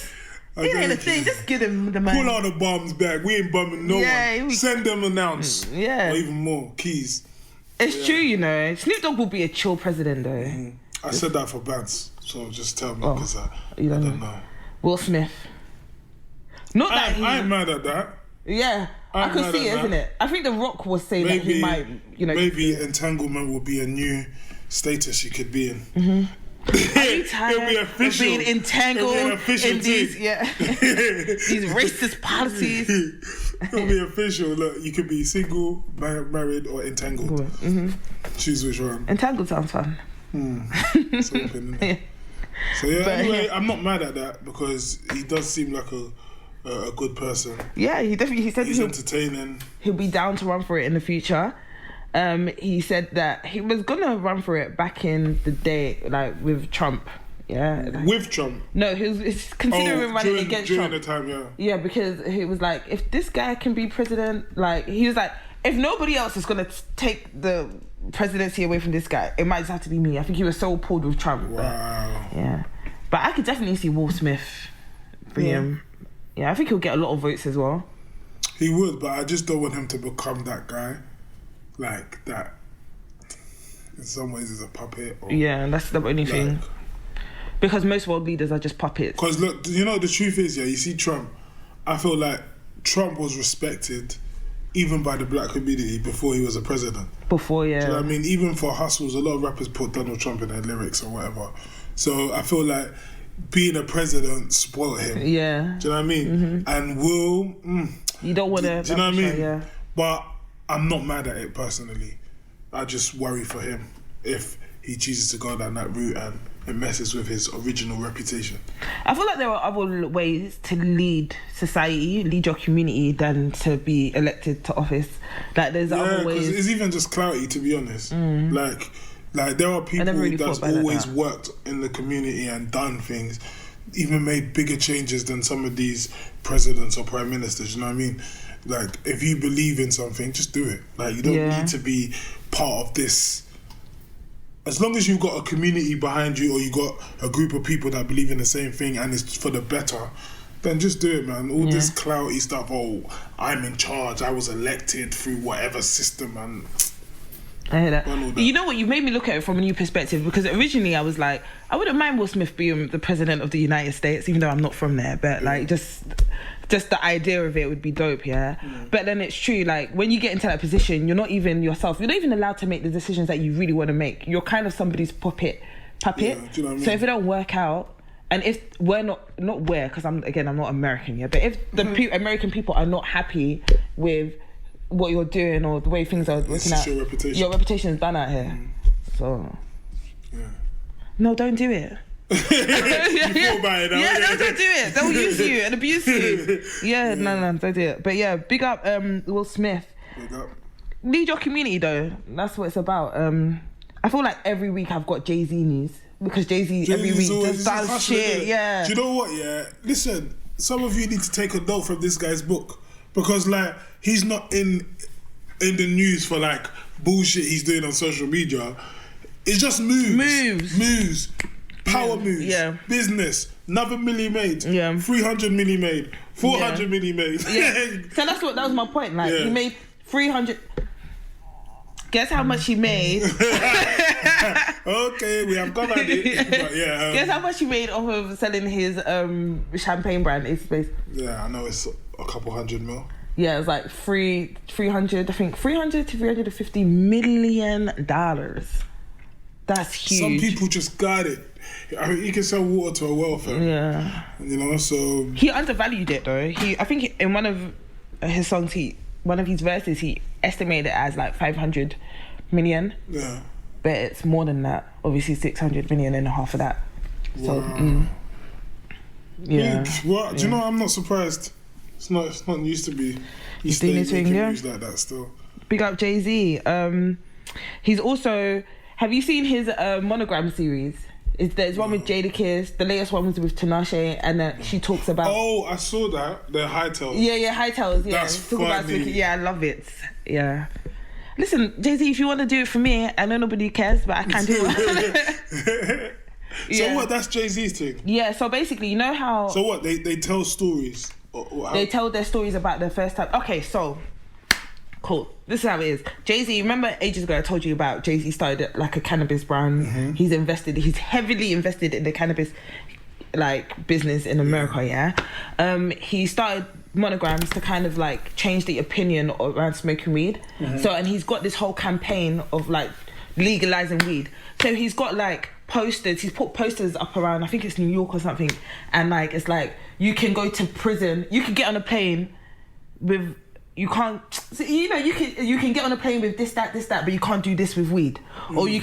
It ain't a thing. Just give him the money. Pull all the bombs back. We ain't bumming no one. Send them an ounce. Yeah. Or even more. Keys. It's true, you know. Snoop Dogg will be a chill president, though. I said that for Bance, so just tell me because I don't know. Will Smith. Not that I ain't mad at that. Yeah. I could see it, isn't it? I think The Rock was saying that he might, Maybe entanglement will be a new status you could be in. It'll be official. Being entangled in these, these racist policies. It'll be official. Look, you could be single, married, or entangled. Choose which one. Entangled sounds fun. It's open, isn't it? So anyway, I'm not mad at that because he does seem like a good person. Yeah, he said he's entertaining. He'll be down to run for it in the future. He said that he was gonna run for it back in the day, like with Trump. Yeah, like, with Trump. No, he's considering running against Trump. During the time, yeah. Yeah, because he was like, if this guy can be president, like he was like, if nobody else is gonna take the presidency away from this guy, it might just have to be me. I think he was so pulled with Trump. Wow. But I could definitely see Will Smith bring him. Yeah, I think he'll get a lot of votes as well. He would, but I just don't want him to become that guy. Like that, in some ways, is a puppet. And that's the only thing. Because most world leaders are just puppets. Because look, you know, the truth is, you see Trump, I feel like Trump was respected even by the black community before he was a president. Do you know what I mean? Even for hustles, a lot of rappers put Donald Trump in their lyrics or whatever. So I feel like being a president spoiled him. Yeah. Do you know what I mean? And Will... you don't want to... Do you know what I mean? Yeah. But I'm not mad at it personally. I just worry for him if he chooses to go down that route and it messes with his original reputation. I feel like there are other ways to lead society, lead your community, than to be elected to office. Like there's other ways. Yeah, because it's even just clouty, to be honest. Like there are people that's always worked in the community and done things, even made bigger changes than some of these presidents or prime ministers. You know what I mean? Like if you believe in something, just do it. Like you don't need to be part of this as long as you've got a community behind you, or you got a group of people that believe in the same thing and it's for the better, then just do it, man. All this clouty stuff, oh, I'm in charge, I was elected through whatever system, and I hear that. You know what? You made me look at it from a new perspective, because originally I was like, I wouldn't mind Will Smith being the president of the United States, even though I'm not from there. But like, just the idea of it would be dope, yeah. But then it's true, like when you get into that position, you're not even yourself. You're not even allowed to make the decisions that you really want to make. You're kind of somebody's puppet. Yeah, do you know what I mean? So if it don't work out, and if we're not we're, because I'm not American, yeah. But if the American people are not happy with what you're doing or the way things are working out, your reputation is done out here. So, no, don't do it. You thought about it now. Yeah, no, don't do it. They'll use you and abuse you. Yeah, no, don't do it. But yeah, big up Will Smith. Big up. Lead your community though. That's what it's about. I feel like every week I've got Jay-Z news, because Jay-Z every week just does shit. Yeah. Do you know what? Yeah. Listen, some of you need to take a note from this guy's book, because like he's not in the news for like bullshit he's doing on social media. It's just moves. Power moves. Yeah. Business. Another million made. Yeah. 300 million made. 400 million made. Yeah. So that was my point. Like he made 300. Guess how much he made? Okay, we have covered it. But yeah. Guess how much he made off of selling his champagne brand, Ace Space? Yeah, I know it's a couple $100 million. Yeah, it was like 300, I think 300 to 350 $million. That's huge. Some people just got it. I mean, he can sell water to a welfare. Yeah. You know, so he undervalued it though. I think in one of his songs, one of his verses, he estimated it as like 500 million. Yeah. But it's more than that. Obviously 600 million and a half of that. So yeah. Well, do you know, I'm not surprised. It's not used to be. He's still making moves like that still. Big up Jay-Z. He's also, have you seen his Monogram series? There's one with Jadakiss. The latest one was with TINASHE, and then she talks about. Oh, I saw that. The Hightails. Yeah, Hightails. Yeah, that's funny. Yeah, I love it. Yeah. Listen, Jay-Z, if you want to do it for me, I know nobody cares, but I can do it. So what? That's Jay-Z's thing. Yeah. So basically, you know how. So what? They tell stories. They tell their stories about their first time. Okay, so. Cool. This is how it is. Jay-Z, remember ages ago I told you about Jay-Z started like a cannabis brand. Mm-hmm. He's heavily invested in the cannabis like business in America, yeah. He started Monograms to kind of like change the opinion around smoking weed. Mm-hmm. So, and he's got this whole campaign of like legalizing weed. So he's got like posters, he's put posters up around, I think it's New York or something, and like it's like you can go to prison, you can get on a plane with, you can't, so, you know, you can get on a plane with this, that, but you can't do this with weed. Mm. Or you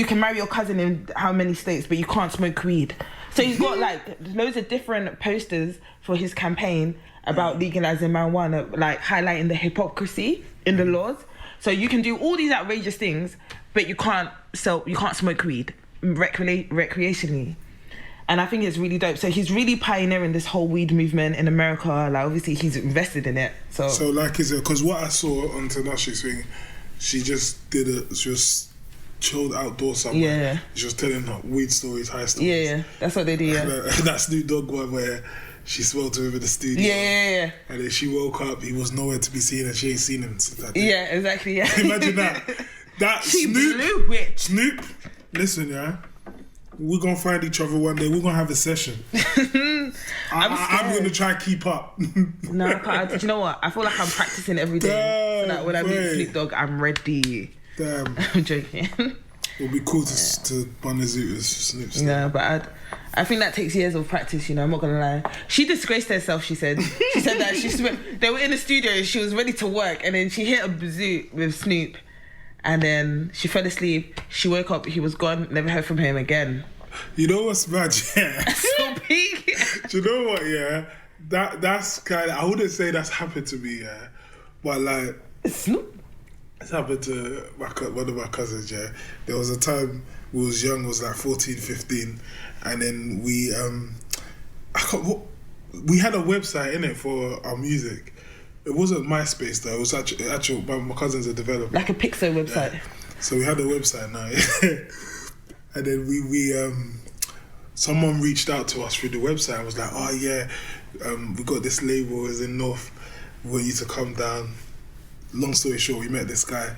can marry your cousin in how many states, but you can't smoke weed. So he's got like loads of different posters for his campaign about legalizing marijuana, like highlighting the hypocrisy in the laws. So you can do all these outrageous things, but you can't smoke weed recreationally. And I think it's really dope. So he's really pioneering this whole weed movement in America. Like obviously he's invested in it. So like, is it, because what I saw on TINASHE's thing, she was chilled outdoors somewhere. Yeah. She was telling her weed stories, high stories. Yeah, that's what they do. Yeah. That Snoop Dogg one where she smelled him in the studio. Yeah. And then she woke up, he was nowhere to be seen, and she ain't seen him since that day. Yeah, exactly. Yeah. Imagine that. That she blew it. Snoop, listen, yeah. We're gonna find each other one day. We're gonna have a session. I'm gonna try and keep up. No, I can't. Do you know what? I feel like I'm practicing every day. Damn, so that when I meet Snoop Dogg, I'm ready. Damn. I'm joking. It'll be cool to bun his ears with Snoop. Yeah, but I think that takes years of practice, you know, I'm not gonna lie. She disgraced herself, she said. She said that they were in the studio, she was ready to work, and then she hit a bazoo with Snoop. And then she fell asleep. She woke up. He was gone. Never heard from him again. You know what's bad? Yeah. So big. Do you know what? Yeah, that's kind of. I wouldn't say that's happened to me. Yeah, but like Snoop. It's happened to one of my cousins. Yeah, there was a time we was young. Was like 14, 15, and then we had a website in it for our music. It wasn't MySpace though. It was actual. My cousin's a developer. Like a Pixel website. Yeah. So we had a website now. And then we someone reached out to us through the website and was like, oh yeah, we got this label is in North, we want you to come down. Long story short, we met this guy,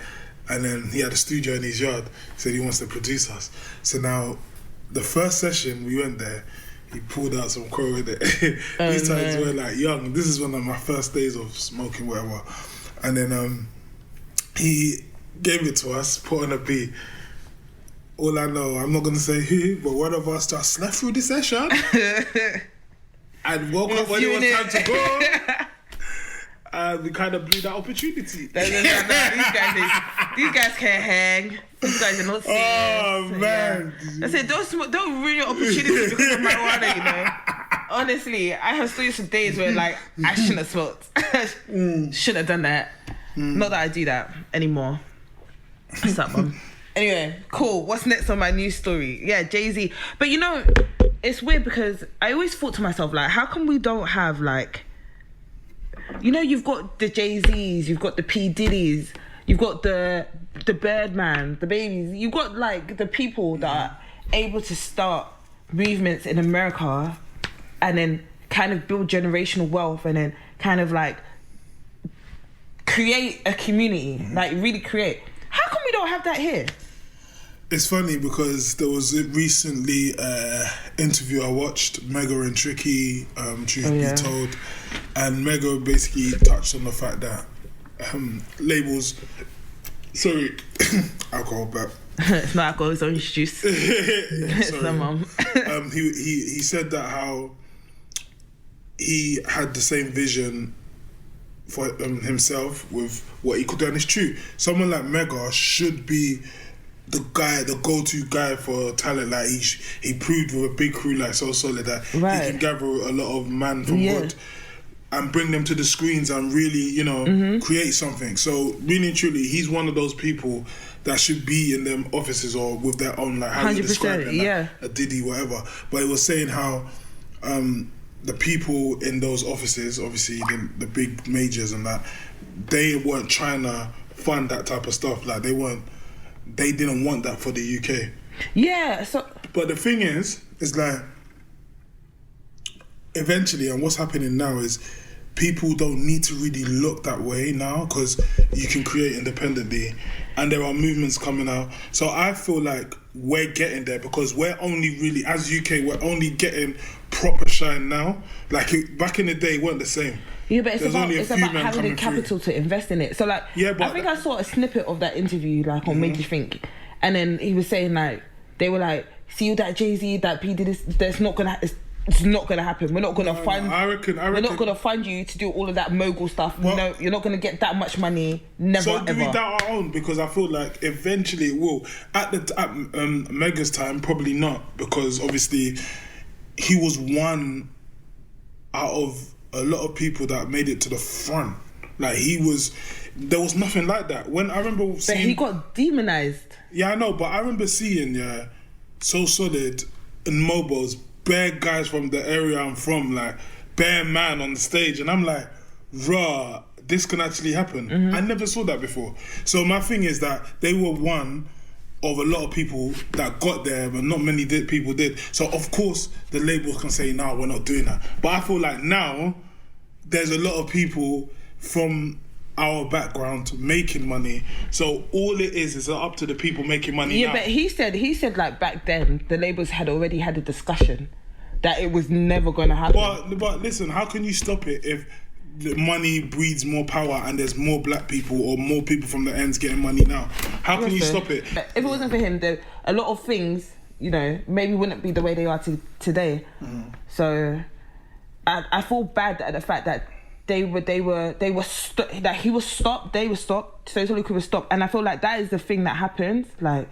and then he had a studio in his yard. He said he wants to produce us. So now, the first session we went there, he pulled out some crow with it. These times were like young. This is one of my first days of smoking, whatever. And then he gave it to us, put on a beat. All I know, I'm not going to say who, but one of us just slept through the session and woke up when it was time to go. And we kind of blew that opportunity. These guys can't hang. These guys are not serious. Oh, man. Yeah. I said, don't ruin your opportunity because of marijuana, you know. Honestly, I have still some days where, like, I shouldn't have smoked. Shouldn't have done that. Not that I do that anymore. What's up, Mum? Anyway, cool. What's next on my news story? Yeah, Jay-Z. But, you know, it's weird because I always thought to myself, like, how come we don't have, like... You know, you've got the Jay-Z's, you've got the P. Diddy's, you've got the Birdman, the babies. You've got, like, the people that are able to start movements in America and then kind of build generational wealth and then kind of, like, create a community. Like, really create. How come we don't have that here? It's funny because there was a recently interview I watched, Mega and Tricky, Truth Be Told, and Mega basically touched on the fact that labels, sorry, alcohol, but it's not alcohol, it's orange juice. It's the mum. He said that how he had the same vision for himself with what he could do, and it's true. Someone like Mega should be the go-to guy for talent. Like he proved with a big crew like So Solid that he can gather a lot of man from hood and bring them to the screens and really, you know, create something. So really and truly, he's one of those people that should be in them offices or with their own, like how you describe it, like a Diddy, whatever. But he was saying how the people in those offices, obviously the big majors and that, they weren't trying to fund that type of stuff. Like they didn't want that for the UK. Yeah, so... But the thing is like, eventually, and what's happening now is people don't need to really look that way now because you can create independently and there are movements coming out. So I feel like we're getting there because we're only really, as UK, we're only getting proper shine now. Like back in the day, it weren't the same. Yeah, but it's about having the capital to invest in it. So like, I think I saw a snippet of that interview like on Made You Think, and then he was saying like they were like, see that Jay-Z, that P did this, it's not gonna happen. We're not gonna fund. I reckon. We're not gonna fund you to do all of that mogul stuff. Well, no, you're not gonna get that much money. Never. So do we doubt our own? Because I feel like eventually it will. At Mega's time, probably not, because obviously he was one out of a lot of people that made it to the front. Like there was nothing like that. When I remember seeing, but he got demonized. Yeah, I know, but I remember seeing So Solid and Mobiles, bare guys from the area I'm from, like bare man on the stage, and I'm like, rah, this can actually happen. I never saw that before. So my thing is that they were one of a lot of people that got there, but not many people did. So of course the labels can say, no, we're not doing that. But I feel like now there's a lot of people from our background making money. So all it is up to the people making money now. Yeah, but he said like back then the labels had already had a discussion that it was never going to happen. But listen, how can you stop it if the money breeds more power and there's more black people or more people from the ends getting money now? How can you stop it? If it wasn't for him, a lot of things, you know, maybe wouldn't be the way they are today. So I feel bad at the fact that they were that he was stopped, they were stopped, so Solid was stopped, and I feel like that is the thing that happens. Like,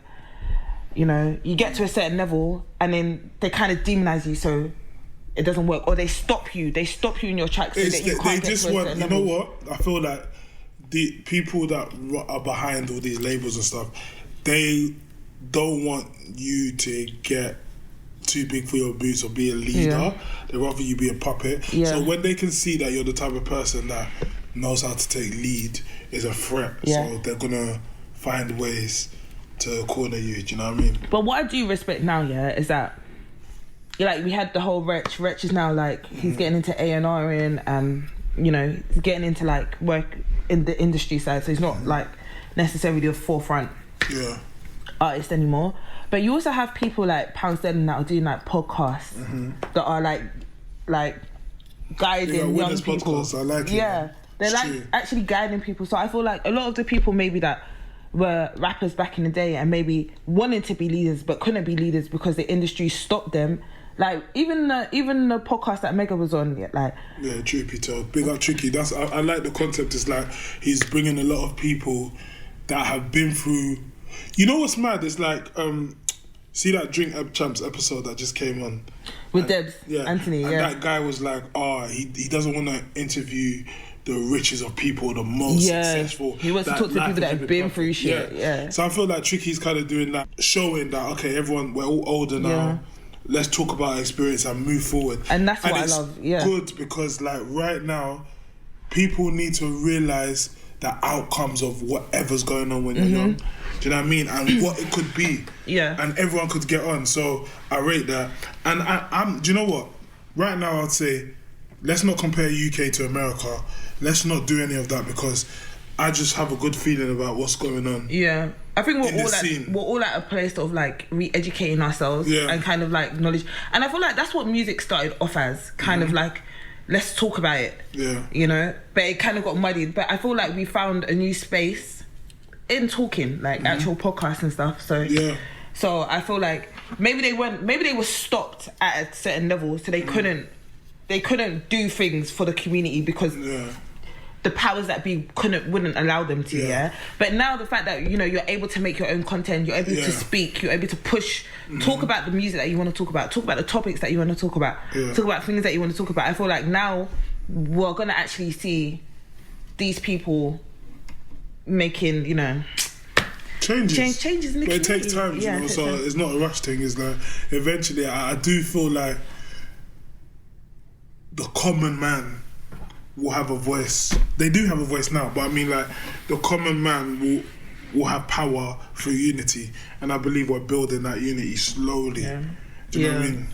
you know, you get to a certain level and then they kind of demonize you, so it doesn't work, or they stop you in your tracks. So that you can't get to a certain level. You know what? I feel like the people that are behind all these labels and stuff, they don't want you to get too big for your boots or be a leader. They'd rather you be a puppet. So when they can see that you're the type of person that knows how to take lead, is a threat. So they're gonna find ways to corner you. Do you know what I mean? But what I do respect now, yeah, is that like we had the whole Wretch. Wretch is now like he's getting into A&Ring and you know he's getting into like work in the industry side, so he's not like necessarily a forefront artist anymore. But you also have people like Pound Sterling that are doing like podcasts that are like guiding young people. Podcasts, I like it. Yeah, they're it's like true. actually guiding people. So I feel like a lot of the people maybe that were rappers back in the day and maybe wanted to be leaders but couldn't be leaders because the industry stopped them. Like even the podcast that Mega was on, like Tricky told. Big up Tricky. I like the concept. It's like he's bringing a lot of people that have been through. You know what's mad? It's like see that Drink Champs episode that just came on with Debs, Anthony. And that guy was like, he doesn't want to interview the richest of people, the most successful. He wants to talk to people that have been through shit. Yeah. So I feel like Tricky's kind of doing that, showing that okay, everyone, we're all older now. Yeah. Let's talk about our experience and move forward. And that's what I love. Yeah. Good because like right now, people need to realise the outcomes of whatever's going on when you're young. Do you know what I mean? And what it could be. Yeah. And everyone could get on. So I rate that. And I'm. Do you know what? Right now, I'd say, let's not compare UK to America. Let's not do any of that because I just have a good feeling about what's going on. Yeah. I think we're all at a place of like re-educating ourselves and kind of like knowledge. And I feel like that's what music started off as, kind of like, let's talk about it. Yeah. You know? But it kind of got muddied. But I feel like we found a new space in talking, like actual podcasts and stuff. So so I feel like maybe they were stopped at a certain level, so they couldn't do things for the community because the powers that be wouldn't allow them to, But now the fact that, you know, you're able to make your own content, you're able to speak, you're able to push, talk about the music that you want to talk about the topics that you want to talk about, talk about things that you want to talk about. I feel like now we're going to actually see these people making, you know, changes in the community. But it takes time, you know, so it's not a rush thing. It's like, eventually, I do feel like the common man will have a voice. They do have a voice now, but I mean, like, the common man will have power through unity, and I believe we're building that unity slowly. Do you know what I mean?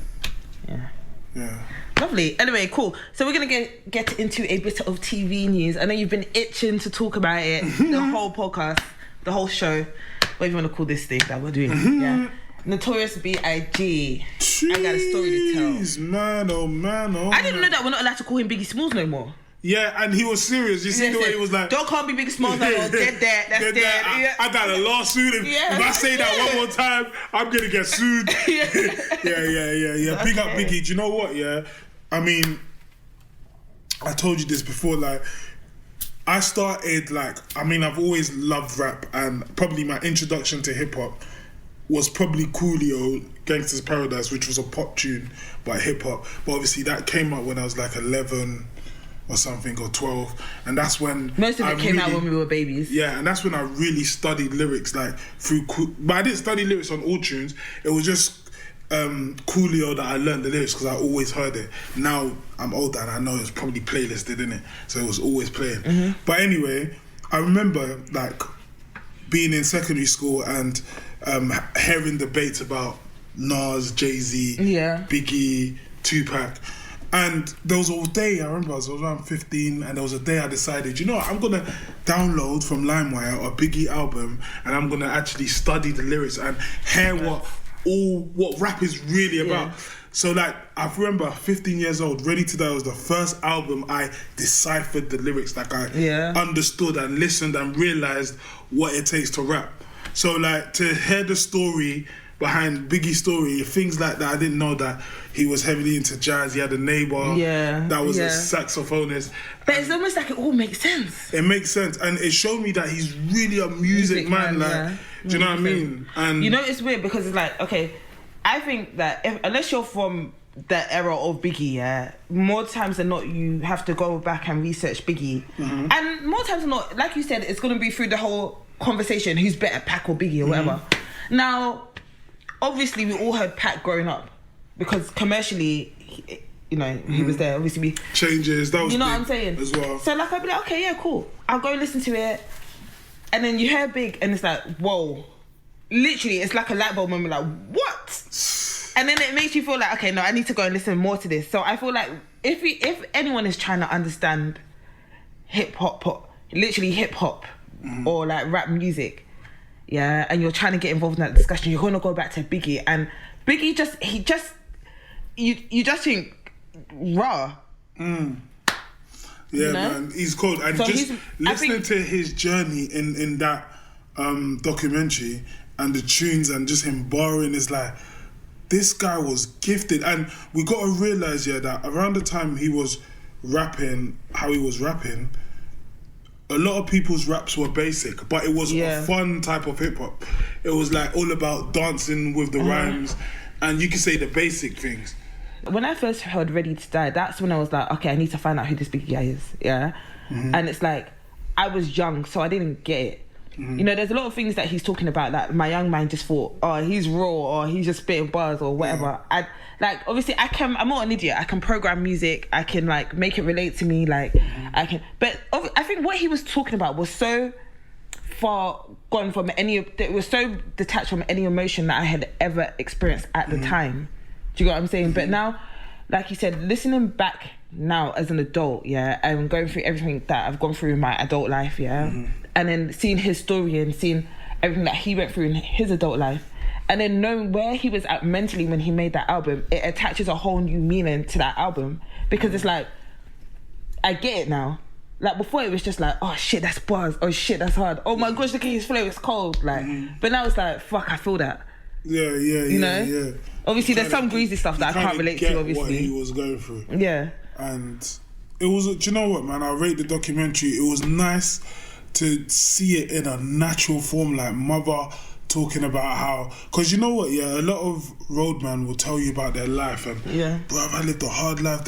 Yeah. Lovely. Anyway, cool. So we're gonna get into a bit of TV news. I know you've been itching to talk about it, the whole podcast, the whole show, whatever you want to call this thing that we're doing. Yeah. Notorious B.I.G. Jeez, I got a story to tell. Man, oh man, oh. I didn't know that we're not allowed to call him Biggie Smalls no more. Yeah, and he was serious. You see the way he was like, don't call me Biggie Smalls no more. Dead. That's dead. I got a lawsuit. If I say that one more time, I'm gonna get sued. Yeah. Big up Biggie. Do you know what? Yeah, I mean, I told you this before. Like, I started I've always loved rap, and probably my introduction to hip hop was probably Coolio, Gangsta's Paradise, which was a pop tune by hip hop. But obviously that came out when I was like 11 or something, or 12, and that's when most of it came out when we were babies. Yeah, and that's when I really studied lyrics, like through. But I didn't study lyrics on all tunes. It was just Coolio that I learned the lyrics because I always heard it. Now I'm older and I know it's probably playlisted, innit? So it was always playing. But anyway, I remember like being in secondary school and hearing debates about Nas, Jay-Z, Biggie, Tupac. And there was a day, I remember I was around 15, and there was a day I decided, you know what, I'm going to download from LimeWire a Biggie album, and I'm going to actually study the lyrics and hear what rap is really about. So like, I remember 15 years old, Ready to Die was the first album I deciphered the lyrics, like I understood and listened and realised what it takes to rap. So like, to hear the story behind Biggie's story, things like that, I didn't know that he was heavily into jazz. He had a neighbour that was a saxophonist. But it's almost like it all makes sense. It makes sense, and it showed me that he's really a music man. Like, do you know what I mean? And you know, it's weird because it's like, okay, I think that unless you're from the era of Biggie, more times than not you have to go back and research Biggie, and more times than not, like you said, it's going to be through the whole conversation, who's better, Pac or Biggie or whatever. Now, obviously, we all heard Pac growing up because commercially, he was there. Obviously, changes. That was, you know what I'm saying, as well. So like, I'd be like, okay, yeah, cool. I'll go listen to it, and then you hear Big, and it's like, whoa, literally, it's like a light bulb moment. Like, what? And then it makes you feel like, okay, no, I need to go and listen more to this. So I feel like if anyone is trying to understand hip hop, or like rap music, yeah, and you're trying to get involved in that discussion, you're gonna go back to Biggie, and Biggie you just think raw. Yeah, man, he's cold. And so just listening to his journey in that documentary and the tunes and just him borrowing, is like, this guy was gifted. And we got to realise, that around the time he was rapping, how he was rapping, a lot of people's raps were basic, but it was a fun type of hip-hop. It was like all about dancing with the rhymes, and you could say the basic things. When I first heard Ready to Die, that's when I was like, okay, I need to find out who this Biggie guy is, yeah? And it's like, I was young, so I didn't get it. You know, there's a lot of things that he's talking about that my young mind just thought, oh, he's raw, or he's just spitting bars, or whatever. Obviously, I'm not an idiot. I can program music. I can, like, make it relate to me, like, I can... But I think what he was talking about was so far gone from it was so detached from any emotion that I had ever experienced at the time. Do you get what I'm saying? But now, like you said, listening back now as an adult, and going through everything that I've gone through in my adult life, and then seeing his story and seeing everything that he went through in his adult life, and then knowing where he was at mentally when he made that album, it attaches a whole new meaning to that album, because it's like, I get it now. Like, before it was just like, oh shit, that's bars, oh shit, that's hard, oh my gosh, look at his flow, it's cold, like, but now it's like, fuck, I feel that. You know? Obviously, there's some greasy stuff that I can't relate to, obviously. What he was going through. Yeah. And it was, do you know what, man? I rate the documentary. It was nice to see it in a natural form, like mother talking about how, because you know what, a lot of roadmen will tell you about their life and, bro, I lived a hard life,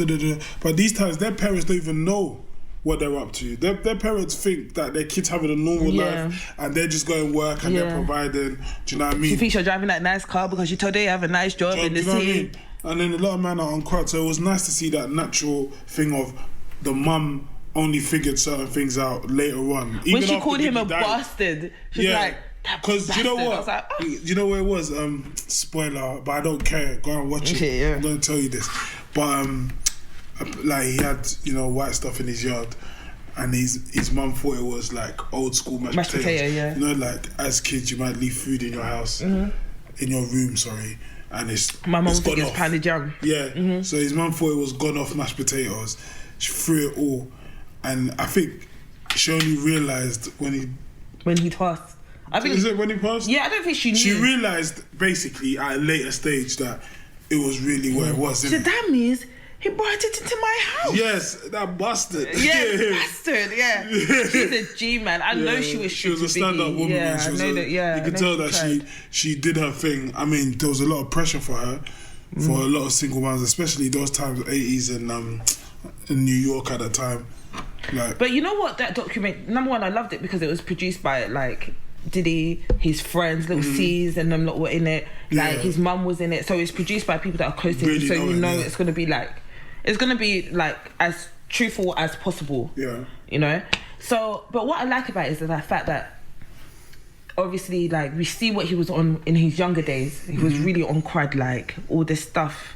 but these times their parents don't even know what they're up to. Their parents think that their kids having a normal life and they're just going to work and they're providing. Do you know what I mean? She thinks you're driving that nice car because you told her you have a nice job in the city. And then a lot of men are on crowd, so it was nice to see that natural thing of the mum only figured certain things out later on. Even when she called him a bastard, she's like, because you know what? Like, you know where it was? Spoiler, but I don't care. Go and watch it. I'm going to tell you this. But like, he had, white stuff in his yard, and his mum thought it was like old school mashed potatoes. You know, like, as kids you might leave food in your house, in your room, and my mum thinks it's pounded young. So his mum thought it was gone off mashed potatoes. She threw it all, and I think she only realised when he passed. Is it when he passed? Yeah, I don't think she knew. She realised basically at a later stage that it was really what it was. So that means he brought it into my house. Yes, that bastard. Bastard. Yeah, she's a G, man. I know she was. She was a stand-up woman. Yeah, I know that. Yeah, you could tell that she did her thing. I mean, there was a lot of pressure for her, for a lot of single moms, especially those times, 80s in New York at that time. Like, but you know what? That document, number one, I loved it because it was produced by like Diddy, his friends, Little C's, and them lot were in it. Like his mum was in it, so it's produced by people that are close to him. So you know it's gonna be like as truthful as possible. Yeah, you know. So, but what I like about it is the fact that obviously, like, we see what he was on in his younger days. He was really on crud, like all this stuff.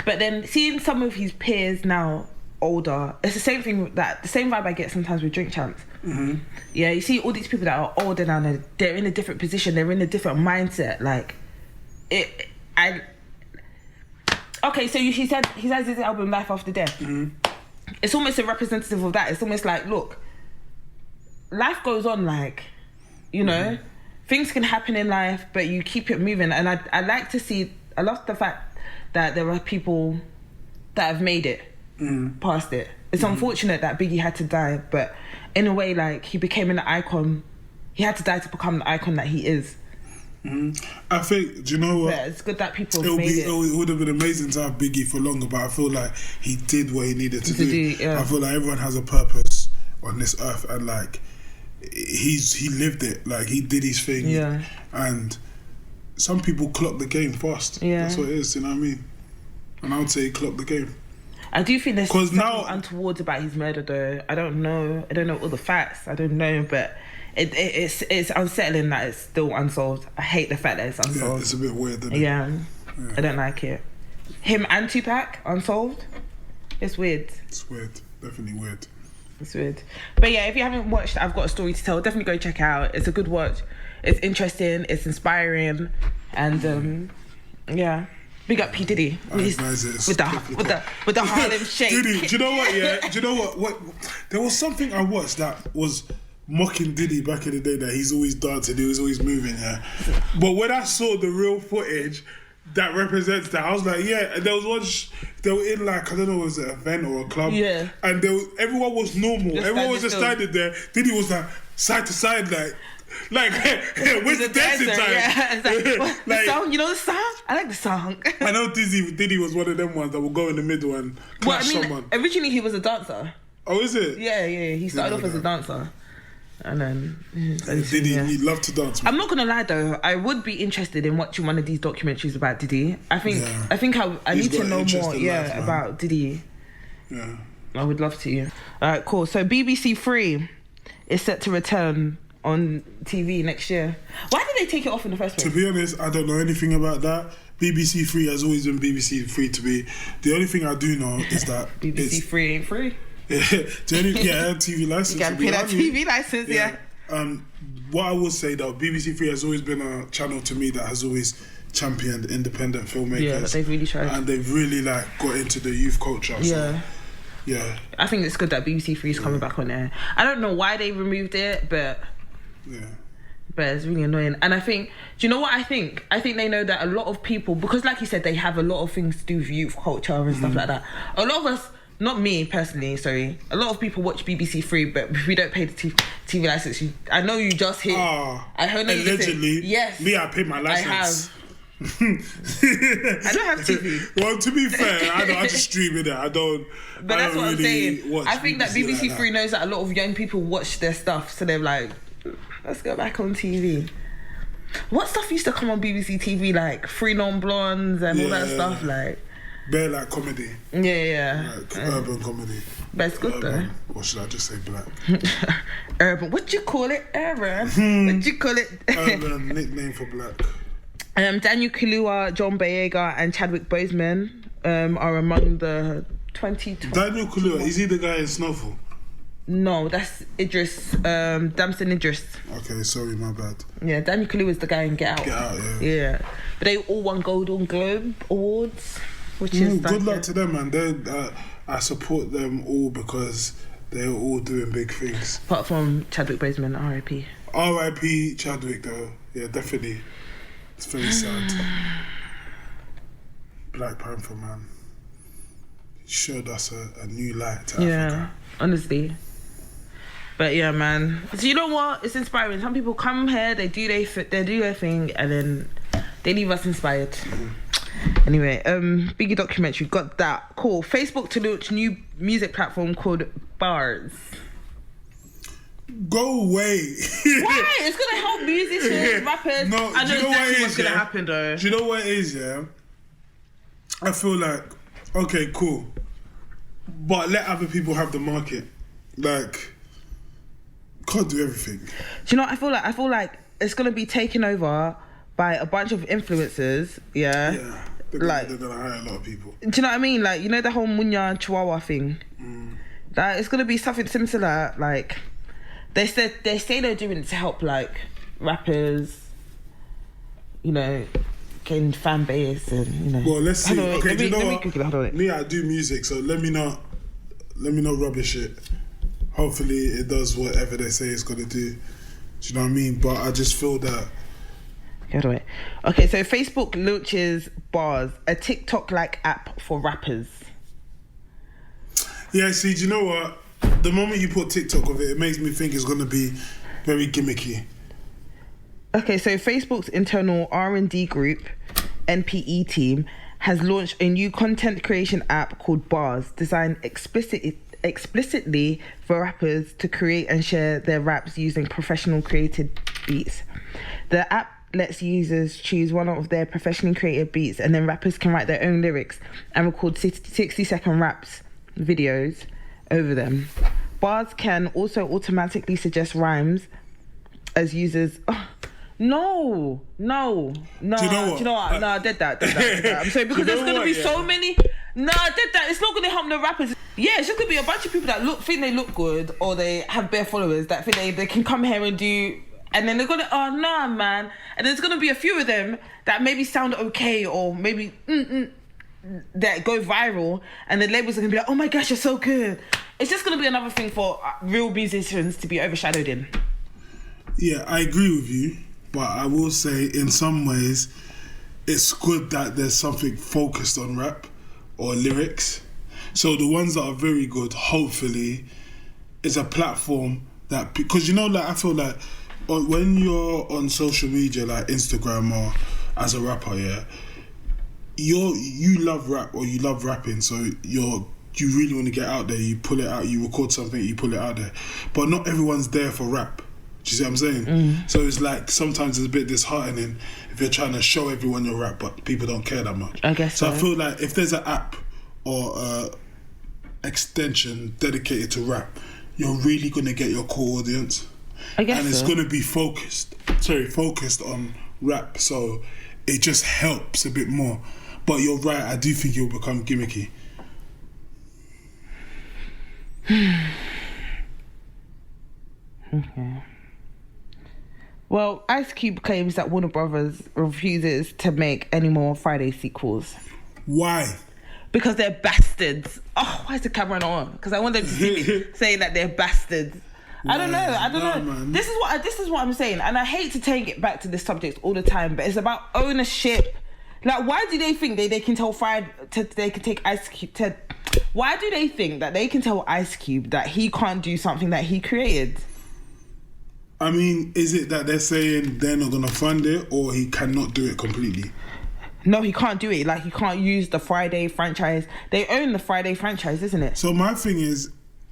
But then seeing some of his peers now older, it's the same thing, that the same vibe I get sometimes with Drink Champs. Yeah, you see all these people that are older now, they're in a different position, they're in a different mindset. Like okay, so he said he has his album Life After Death. It's almost a representative of that. It's almost like, look, life goes on, like, you know, things can happen in life, but you keep it moving. And I like to see, I love the fact that there are people that have made it past it. It's unfortunate that Biggie had to die, but in a way, like, he became an icon. He had to die to become the icon that he is. I think, do you know what? Yeah, it's good that people made it. It would have been amazing to have Biggie for longer, but I feel like he did what he needed to do. I feel like everyone has a purpose on this earth, and like, he lived it. Like, he did his thing. Yeah. And some people clock the game fast. Yeah. That's what it is, you know what I mean? And I would say he clocked the game. I do think there's something now untoward about his murder, though. I don't know all the facts. I don't know, but it's unsettling that it's still unsolved. I hate the fact that it's unsolved. Yeah, it's a bit weird, isn't it? Yeah, I don't like it. Him and Tupac unsolved. It's weird. It's weird. Definitely weird. It's weird. But yeah, if you haven't watched I've Got a Story to Tell, definitely go check it out. It's a good watch. It's interesting. It's inspiring, and yeah. Big up P Diddy with the Harlem Shake. Diddy, do you know what? Yeah, do you know what? There was something I watched that was mocking Diddy back in the day that he's always dancing, he was always moving. Yeah, but when I saw the real footage that represents that, I was like, yeah. And there was one. They were in like, I don't know, was it an event or a club? Yeah. And everyone was normal. Everyone was just standing there. Diddy was like side to side, like, where's the dancing time? Yeah. It's like, the song, you know the song? I like the song. I know Diddy was one of them ones that will go in the middle and clash someone. Originally he was a dancer. Oh, is it? Yeah. He started off as a dancer. And then... Diddy, he loved to dance. I'm not going to lie though, I would be interested in watching one of these documentaries about Diddy. I think I need to know more about Diddy. Yeah. I would love to. Alright, cool. So BBC 3 is set to return on TV next year. Why did they take it off in the first place? To be honest, I don't know anything about that. BBC 3 has always been BBC 3 to me. The only thing I do know is that BBC 3 ain't free. Yeah, TV license. You gotta pay that TV license, yeah. What I would say though, BBC 3 has always been a channel to me that has always championed independent filmmakers. Yeah, they've really tried. And they've really got into the youth culture. So, yeah. I think it's good that BBC 3 is coming back on air. I don't know why they removed it, but... Yeah. But it's really annoying. And I think, do you know what I think? I think they know that a lot of people, because like you said, they have a lot of things to do with youth culture and stuff like that. A lot of us, not me personally, sorry, a lot of people watch BBC 3, but we don't pay the TV license. I know you just hit. Allegedly. Yes. Me, I paid my license. I have. I don't have TV. Well, to be fair, I just stream it. I don't. But that's what I'm saying. I think that BBC like 3 knows that a lot of young people watch their stuff, so they're like, let's go back on TV. What stuff used to come on BBC TV, like Three Non-Blondes and all that stuff, like? Bare like comedy. Yeah. Like urban comedy. But it's good though. Or should I just say black? Urban. What you call it? Urban. What you call it? Urban, nickname for black. Daniel Kaluuya, John Boyega and Chadwick Boseman are among the 2020. Daniel Kaluuya, is he the guy in Snowfall? No, that's Idris, Damson Idris. Okay, sorry, my bad. Yeah, Daniel Kaluuya is the guy in Get Out. Get Out, Yeah. But they all won Golden Globe Awards, which is... Good luck to them, man. I support them all because they're all doing big things. Apart from Chadwick Boseman, R.I.P. R.I.P. Chadwick, though. Yeah, definitely. It's very sad. Black Panther, man. He showed us a new light to Africa. Yeah, honestly. But yeah, man. So you know what? It's inspiring. Some people come here, they do their thing, and then they leave us inspired. Anyway, Biggie documentary, got that. Cool. Facebook to launch new music platform called Bars. Go away. Why? It's gonna help musicians, rappers. No, I know exactly what's gonna happen though. Do you know what it is, yeah? I feel like, okay, cool. But let other people have the market. Like, can't do everything. Do you know what I feel like it's gonna be taken over by a bunch of influencers, yeah. They're gonna hire a lot of people. Do you know what I mean? Like, you know the whole Munya Chihuahua thing? That it's gonna be something similar, like they say they're doing it to help like rappers, you know, gain fan base and you know. Well, let's see. Okay, do you know what? Me, I do music, so let me not rubbish it. Hopefully it does whatever they say it's gonna do. Do you know what I mean? But I just feel that. Okay, so Facebook launches Bars, a TikTok-like app for rappers. Yeah, see, do you know what? The moment you put TikTok with it, it makes me think it's going to be very gimmicky. Okay, so Facebook's internal R&D group, NPE team, has launched a new content creation app called Bars, designed explicitly for rappers to create and share their raps using professional created beats. The app lets users choose one of their professionally created beats, and then rappers can write their own lyrics and record 60-second raps videos over them. Bars can also automatically suggest rhymes as users. No. Do you know what? No, I did that. I'm sorry, because there's gonna be so many. No, I did that. It's not gonna help the rappers. Yeah, it's just gonna be a bunch of people that think they look good, or they have bare followers that think they can come here and do, and then they're gonna, oh no, man. And there's gonna be a few of them that maybe sound okay, or maybe that go viral, and the labels are gonna be like, oh my gosh, you're so good. It's just gonna be another thing for real musicians to be overshadowed in. Yeah, I agree with you. But I will say, in some ways, it's good that there's something focused on rap or lyrics. So the ones that are very good, hopefully, is a platform that... Because, I feel like when you're on social media, like Instagram or as a rapper, you love rap or you love rapping, so you really want to get out there, you pull it out, you record something, you pull it out there. But not everyone's there for rap. Do you see what I'm saying? So it's like sometimes it's a bit disheartening if you're trying to show everyone your rap, but people don't care that much. I guess so. I feel like if there's an app or extension dedicated to rap, you're really going to get your core audience. I guess and it's so. going to be focused on rap, so it just helps a bit more. But you're right, I do think you'll become gimmicky. Okay. Well, Ice Cube claims that Warner Brothers refuses to make any more Friday sequels. Why? Because they're bastards. Oh, why is the camera not on? Because I want them to see me saying that they're bastards. I don't know. Man. This is what I'm saying, and I hate to take it back to this subject all the time, but it's about ownership. Like, why do they think they can tell they can take Ice Cube? Why do they think that they can tell Ice Cube that he can't do something that he created? I mean, is it that they're saying they're not going to fund it, or he cannot do it completely? No, he can't do it. Like, he can't use the Friday franchise. They own the Friday franchise, isn't it? So my thing is,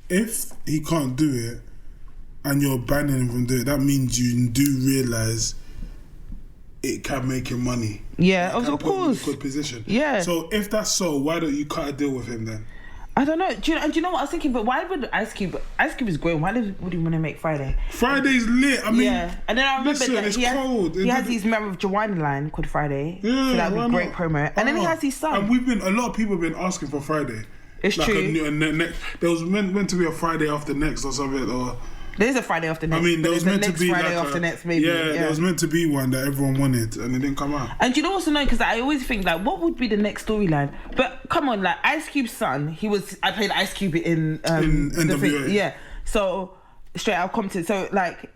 if he can't do it, and you're banning him from doing it, that means you do realise it can make him money. Yeah, of course. Put him in a good position. Yeah. So if that's so, why don't you cut a deal with him then? I don't know. Do you know what I was thinking? But why would Ice Cube is growing? Why would he want to make Friday? Friday's lit. I mean, yeah. And then I remember that he has his Member of Jawani line called Friday. Yeah, so that would be great promo. And then he has his son. And a lot of people have been asking for Friday. It's like true. There was meant to be a Friday after next or something, or. There's a Friday after next. I mean, there was meant to be Friday after next, maybe. Yeah, there was meant to be one that everyone wanted, and it didn't come out. And do you know what's annoying? Because I always think, like, what would be the next storyline? But come on, like, Ice Cube's son, I played Ice Cube in NWA. Yeah. So straight out Compton. So like,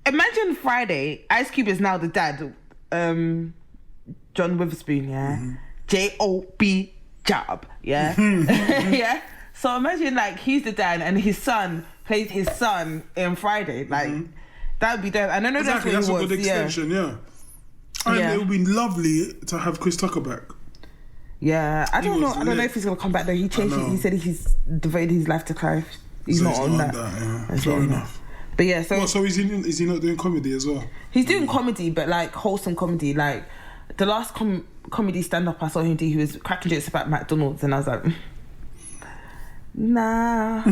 imagine Friday. Ice Cube is now the dad. John Witherspoon. Yeah. Mm-hmm. J.O.B. Job. Yeah. Yeah. So imagine like he's the dad and his son plays his son in Friday. Like, that would be dope. And I know exactly, that's what a good extension, yeah. And it would be lovely to have Chris Tucker back. Yeah, I don't know if he's gonna come back though. He changed it. He said he's devoted his life to Christ. He's not on that. Yeah. Fair enough. But yeah, so is he not doing comedy as well? He's doing comedy, but like wholesome comedy. Like the last comedy stand up I saw him do, he was cracking jokes about McDonald's, and I was like, nah.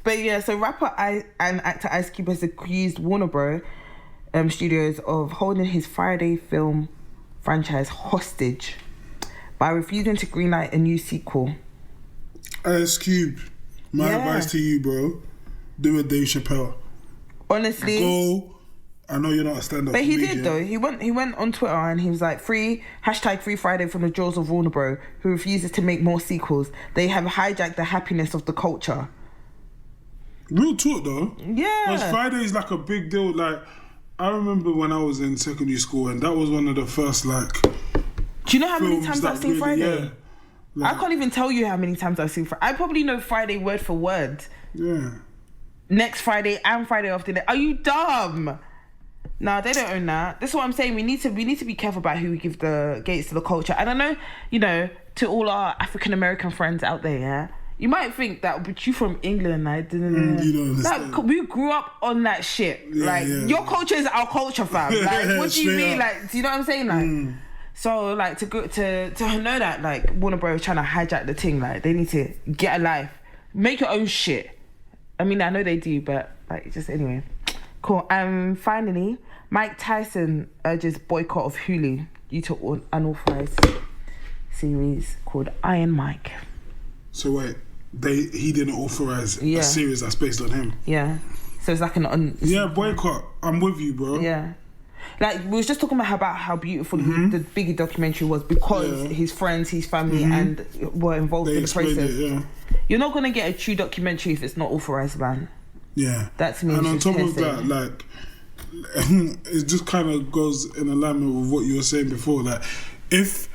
But yeah, so rapper and actor Ice Cube has accused Warner Bros. Studios of holding his Friday film franchise hostage by refusing to greenlight a new sequel. Ice Cube, my advice to you, bro, do a Dave Chappelle. Honestly, go. I know you're not a stand-up but comedian. He did though. He went on Twitter and he was like, free Friday from the jaws of Warner Bros. Who refuses to make more sequels. They have hijacked the happiness of the culture. Real talk though. Yeah. Because Friday is like a big deal. Like, I remember when I was in secondary school, and that was one of the first like. Do you know how many times I've seen Friday? Yeah, like, I can't even tell you how many times I've seen Friday. I probably know Friday word for word. Yeah. Next Friday and Friday after that. Are you dumb? No, they don't own that. That's what I'm saying. We need to be careful about who we give the gates to the culture. And I know, to all our African American friends out there, yeah, You might think that, but you from England, like, you don't understand. Like, we grew up on that shit. Your culture is our culture, fam. Like, what do you mean? Like, do you know what I'm saying? Like, so like to know that like Warner Bros trying to hijack the thing, like they need to get a life, make your own shit. I mean, I know they do, but like just anyway. Cool. Finally, Mike Tyson urges boycott of Hulu due to unauthorized series called Iron Mike. So wait, he didn't authorize a series that's based on him. Yeah. So it's like boycott. I'm with you, bro. Yeah. Like we was just talking about how beautiful the Biggie documentary was because his friends, his family, and were involved in the process. You're not gonna get a true documentary if it's not authorized, man. Yeah. That's me. And on top of that, like, it just kind of goes in alignment with what you were saying before. Like, if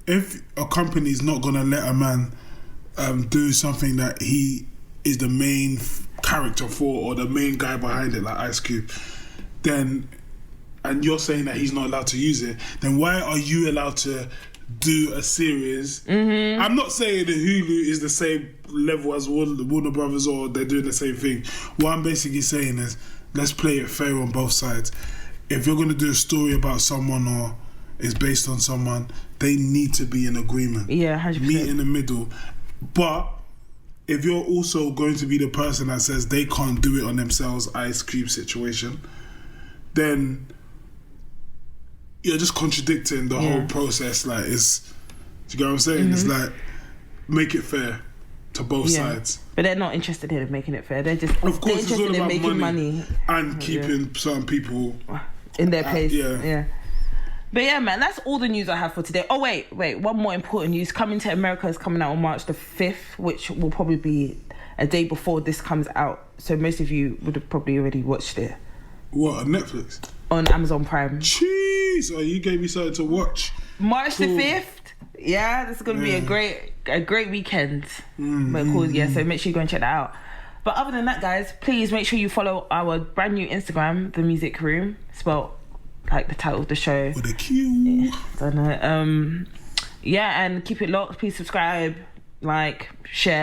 a company is not gonna let a man do something that he is the main character for or the main guy behind it, like Ice Cube, then, and you're saying that he's not allowed to use it, then why are you allowed to do a series? I'm not saying that Hulu is the same level as Warner Brothers or they're doing the same thing. What I'm basically saying is, let's play it fair on both sides. If you're going to do a story about someone or is based on someone, they need to be in agreement. Yeah, 100%. Meet in the middle. But if you're also going to be the person that says they can't do it on themselves, Ice Cube situation, then you're just contradicting the whole process. Like, do you get what I'm saying? It's like, make it fair to both sides. But they're not interested in making it fair. They're just interested in making money and keeping certain people in their place. But yeah, man, that's all the news I have for today. Oh, wait. One more important news. Coming to America is coming out on March the 5th, which will probably be a day before this comes out. So most of you would have probably already watched it. What, on Netflix? On Amazon Prime. Jeez, you gave me something to watch. March the 5th. Yeah, this is going to be a great weekend. So make sure you go and check that out. But other than that, guys, please make sure you follow our brand new Instagram, The Musiq Room, spelled like the title of the show. With a Q. Don't know. And keep it locked. Please subscribe, like, share.